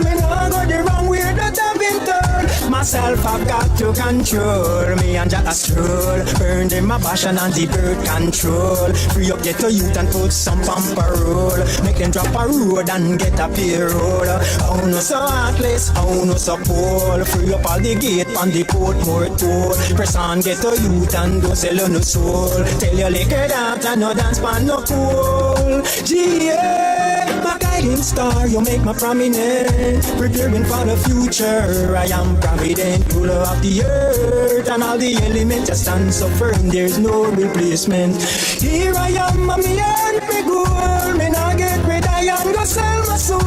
Me nah go the wrong way that I've been told. Myself I've got to control. Me and Jah a stroll. Burn them a passion and the bird control. Free up get a youth and put some on parole. Make them drop a road and get a payroll. Oh no so heartless, oh no so poor. Free up all the gate on the port more toll. Press on get a youth and don't sell no soul. Tell your liquor that and no dance pan no cool. Yeah, my guiding star, you make me prominent. Preparing for the future, I am provident. Ruler of the earth and all the elements, I stand so firm, there's no replacement. Here I am, me and me goal. Me nah get rid I and go sell my soul.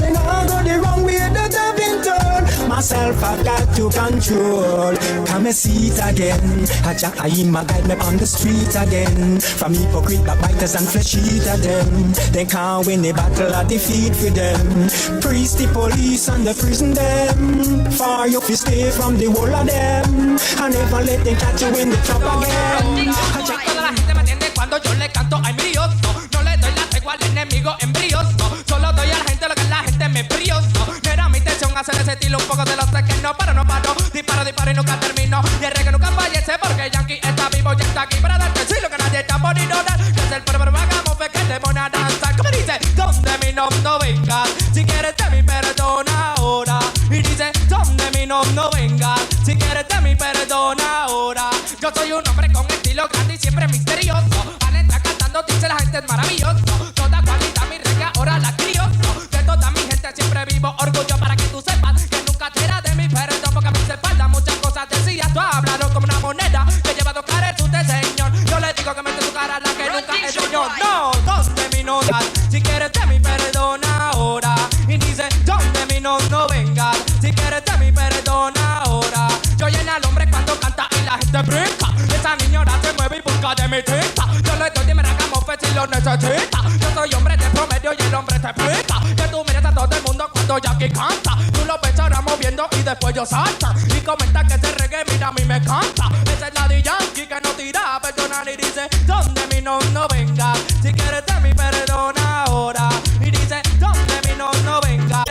Me nah go the wrong way that I've been told. Myself I've got to control. Come and see it again. Jah I am my guide me on the street again. From hypocrite backbiters and flesh eater them. They can't win the battle, I defeat for them. Praise the police and the prison them. Far you fi stay from the whole of them. I never let them catch you in the trap again. Toda la gente me entiende cuando yo le canto ay brioso. No le doy la tregua al enemigo embrioso. Solo doy a la gente lo que la gente me brioso. No era mi intención hacer ese estilo un poco de los que no paro, no paro. Disparo y nunca termino. Y el reggae nunca fallece porque Yankee está vivo y está aquí para darte sí lo que nadie está poniendo dar. Que es el pueblo hagamos fe que te pone a danzar. Como dice, donde mi nombre no vengas. Si quieres de mi perdón ahora. Y dice, donde mi nombre no vengas. Si quieres de mi perdón ahora. Yo soy un hombre con estilo grande y siempre misterioso. Al entrar cantando dice la gente es maravilloso. Toda cualidad mi reggae ahora la crío. De toda mi gente siempre vivo orgullo para que tú sepas que nunca te era de mi perdón. Porque a mí se faltan muchas cosas decías. Tú hablaron como una moneda que lleva dos caras de señor. Yo le digo que mete tu cara la que nunca es señor. No, donde mi notas. Si quieres de mi perdón ahora. Y dice, donde mi no vengas. Si quieres de mi perdón ahora. Yo lleno al hombre cuando canta y la gente brinca. Esa niñora se mueve y busca de mi tinta. Yo le doy dime hagamos fe si lo necesita. Yo soy hombre de promedio y el hombre te explica. Que tú mires a todo el mundo cuando Jackie canta. Tú lo ves ahora moviendo y después yo salta. Y comenta que ese reggae mira a mí me canta. Esa es la de Yankee que no tira perdonar y dice, donde mi no venga. Si quieres de mi perdón ahora. Y dice, donde mi no venga.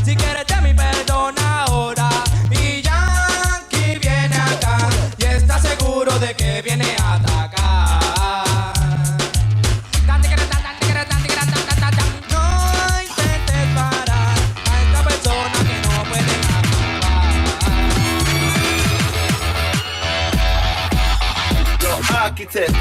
Si quieres de mi perdón ahora. Y Yankee viene acá y está seguro de que viene a atacar. No intentes parar a esta persona que no puede acabar. Yo, architect.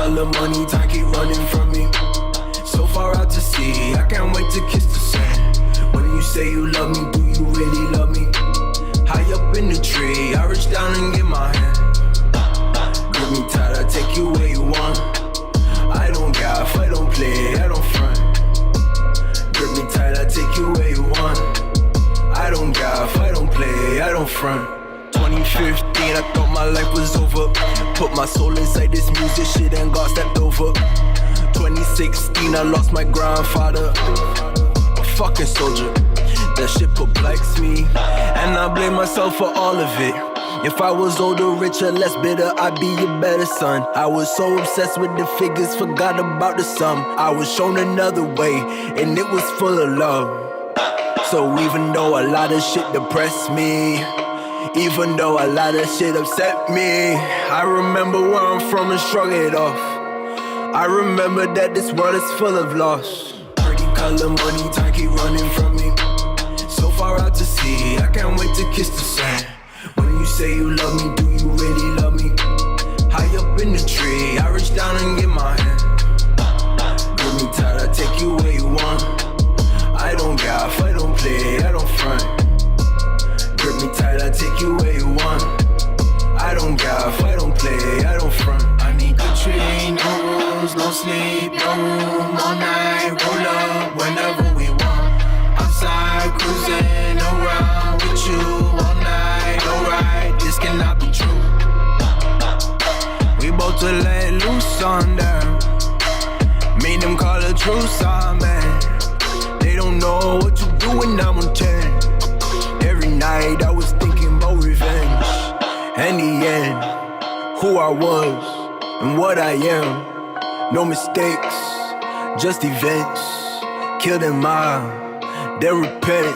color money, time keep running from me. So far out to sea, I can't wait to kiss the sand. When you say you love me, do you really love me? High up in the tree, I reach down and get my hand. Grip me tight, I take you where you want. I don't gaff, I don't play, I don't front. Grip me tight, I take you where you want. I don't gaff, I don't play, I don't front. 2015, I thought my life was over. Put my soul inside this music shit and got stepped over. 2016, I lost my grandfather, a fucking soldier. That shit perplexed me, and I blame myself for all of it. If I was older, richer, less bitter, I'd be a better son. I was so obsessed with the figures, forgot about the sum. I was shown another way, and it was full of love. So even though a lot of shit depressed me, even though a lot of shit upset me, I remember where I'm from and shrug it off. I remember that this world is full of loss. Pretty color money, time keep running from me. So far out to sea, I can't wait to kiss the sand. When you say you love me, do you really love me? High up in the tree, I reach down and get my hand. Grip me tight, I take you where you want. I don't gaff, I don't play, I don't front. Grip me tight, I take you where you want. I don't gaff, I don't play, I don't front. I need good tree, no rules, no sleep, no room, all night, roll up whenever we want. Outside, cruising around with you all night, alright, this cannot be true. We both to let loose on them, made them call a truce on man. They don't know what to do when I'm on 10. Every night I was thinking about revenge. In the end, who I was and what I am. No mistakes, just events. Kill them all, then repent.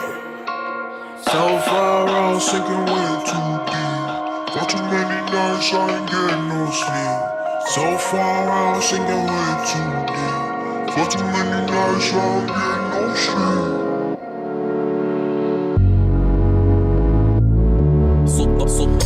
So far out, sinking way too deep. For too many nights I ain't getting no sleep. So far out, sinking way too deep. For too many nights I ain't getting no sleep. صوتنا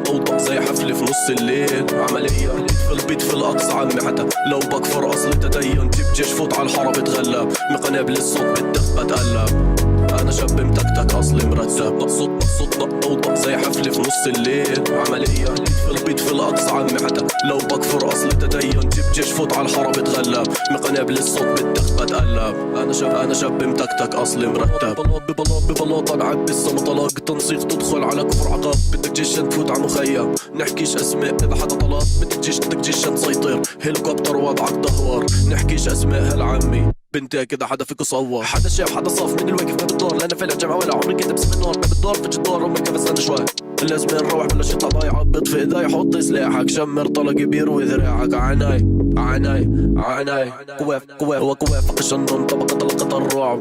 أوضح زي حفلة في نص الليل. عملية في البيت في الأقصى عمي حتى لو بكفر أصلي تدين. جيب جيش فوت على الحارة بتغلب. مقناب للصوت بالدق بتقلب. أنا شاب متكتك أصلي مرتب. صوتنا أوضح زي حفلة في نص الليل. عملية في البيت في الأقصى عمي حتى لو بكفر أصلي تدين. جيب جيش فوت على الحارة بتغلب. مقناب للصوت بالدق بتقلب. أنا شاب متكتك أصلي مرتب. ببلاط نعبي السما تنسيق تدخل على كفر عقاب. بدك جيش تفوت على مخيم. نحكيش اسماء اذا حدا طلب. بدك جيش تسيطر. هليكوبتر وضعك دهور. نحكيش اسماء هالعمي بنتي كده حدا فيكو صور. حدا شاف حدا صاف من الواقف ما بالدور. لأنا فالع جامعة ولا عمري كنت بسم النار. ما بالدور في الدور ومركب استنى شوي. لازم نروح بلا شي ضايعة. بطفي ايداي حط سلاحك. شمر طلق بيروي ذراعك. عناي قوافق الشنون طبقة طلقة الرعب.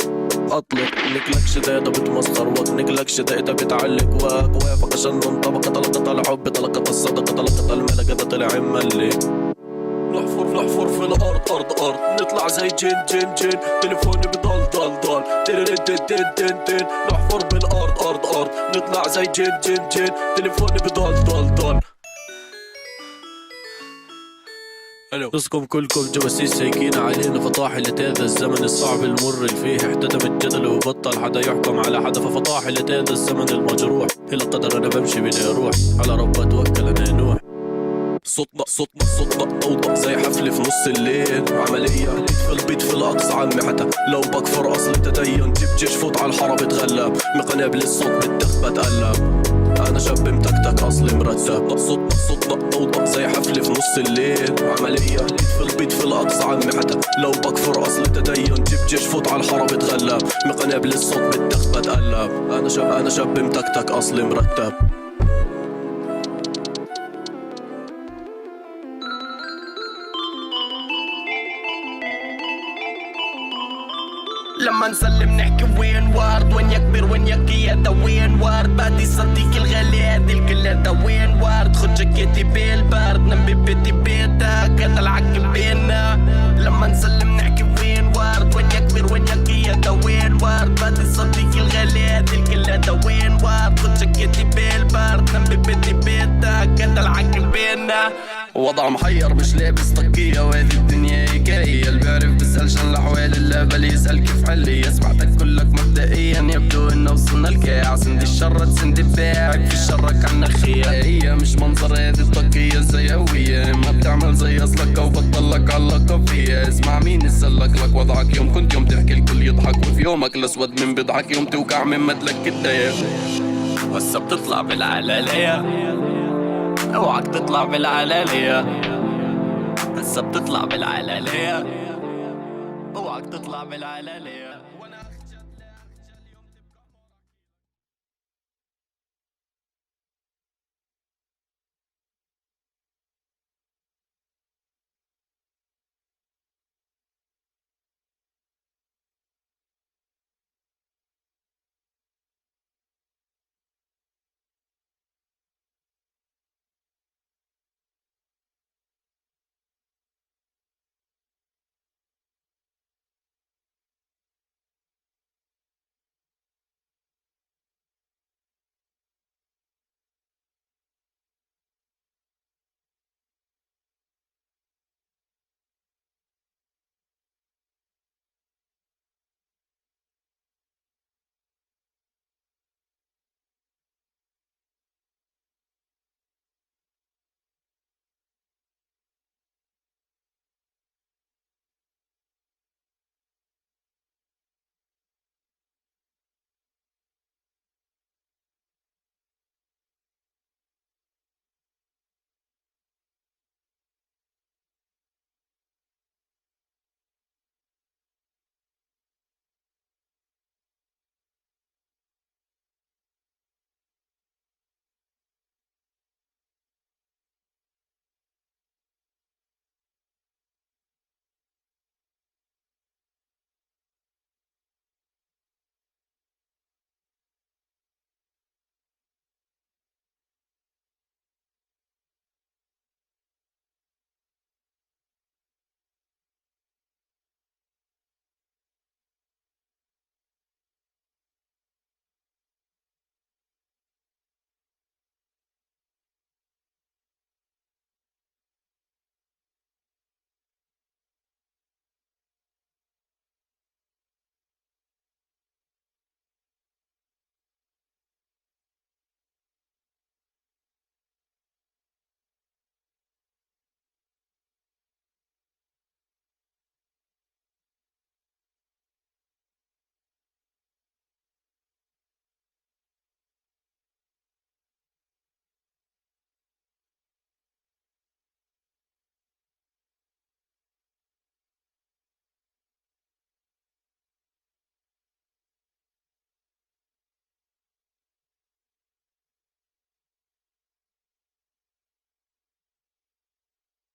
اطلق نكلك شداده بتمسخر وكنكلك شداده بتعلق. وافق الشنون طبقة طلقة الحب. طلقة الصدقة طلقة الملك. ده طلع ملي. نحفر في الارض ارض. نطلع زي جن تليفوني بضل ضل تن. نحفر بالارض ارض. نطلع زي جن تليفوني بضل. نصكم كلكم جواسيس هيكين علينا. فطاحلة هذا الزمن الصعب المر اللي فيه احتدم الجدل وبطل حدا يحكم على حدا. فطاحلة هذا الزمن المجروح. إلى قدر أنا بمشي بلا روح. على رب أتوكل أنا نوح. صوتنا أوضح زي حفلة في نص الليل. عملية في البيت في الأقصى عمي حتى لو بكفر أصلي تدين. جيب جيش فوت على الحارة بتغلب. مقناب للصوت بالدق بتقلب. أنا شاب متكتك أصلي مرتب. صوتنا أوضح زي حفلة في نص الليل. عملية في البيت في الأقصى عمي حتى لو بكفر أصلي تدين. جيب جيش فوت على الحارة بتغلب. مقناب للصوت بالدق بتقلب. أنا شاب متكتك أصلي مرتب. لما نسلم نحكي وين وارد. وين يكبر وين يقيادة وين وارد. بعدي صديقي الغالي هادي الكلادة وين وارد. خد جاكيتي بالبارد. نم ببيتي بيتك هذا العقل بينا. لما نسلم نحكي وين وارد. وين يكبر وين يقيادة وين وارد. بعدي صديقي الغالي هادي الكلادة وين وارد. خد جاكيتي بالبارد. نم ببيتي بيتك هذا العقل بينا. وضع محير مش لابس طاقية وهذه الدنيا هيكاية. اللي بيعرف بيسألش عن الأحوال اللعبة اللي يسأل كيف حلي. سمعتك كلك مبدئيا يبدو إنه وصلنا الكاع. سندي الشرة تسندي باعك في شرك عنا خيا. هي مش منظر هذه الطاقية زي هوية. ما بتعمل زي أصلك أو بطلك علقة فيها. اسمع مين يسألك لك وضعك يوم كنت يوم تحكي الكل يضحك. وفي يومك الأسود من بضحك يوم توقع من مدلك الداية. هسه بتطلع بالعلالية اوعك تطلع بالعلالية. هسه بتطلع بالعلالية اوعك تطلع بالعلالية.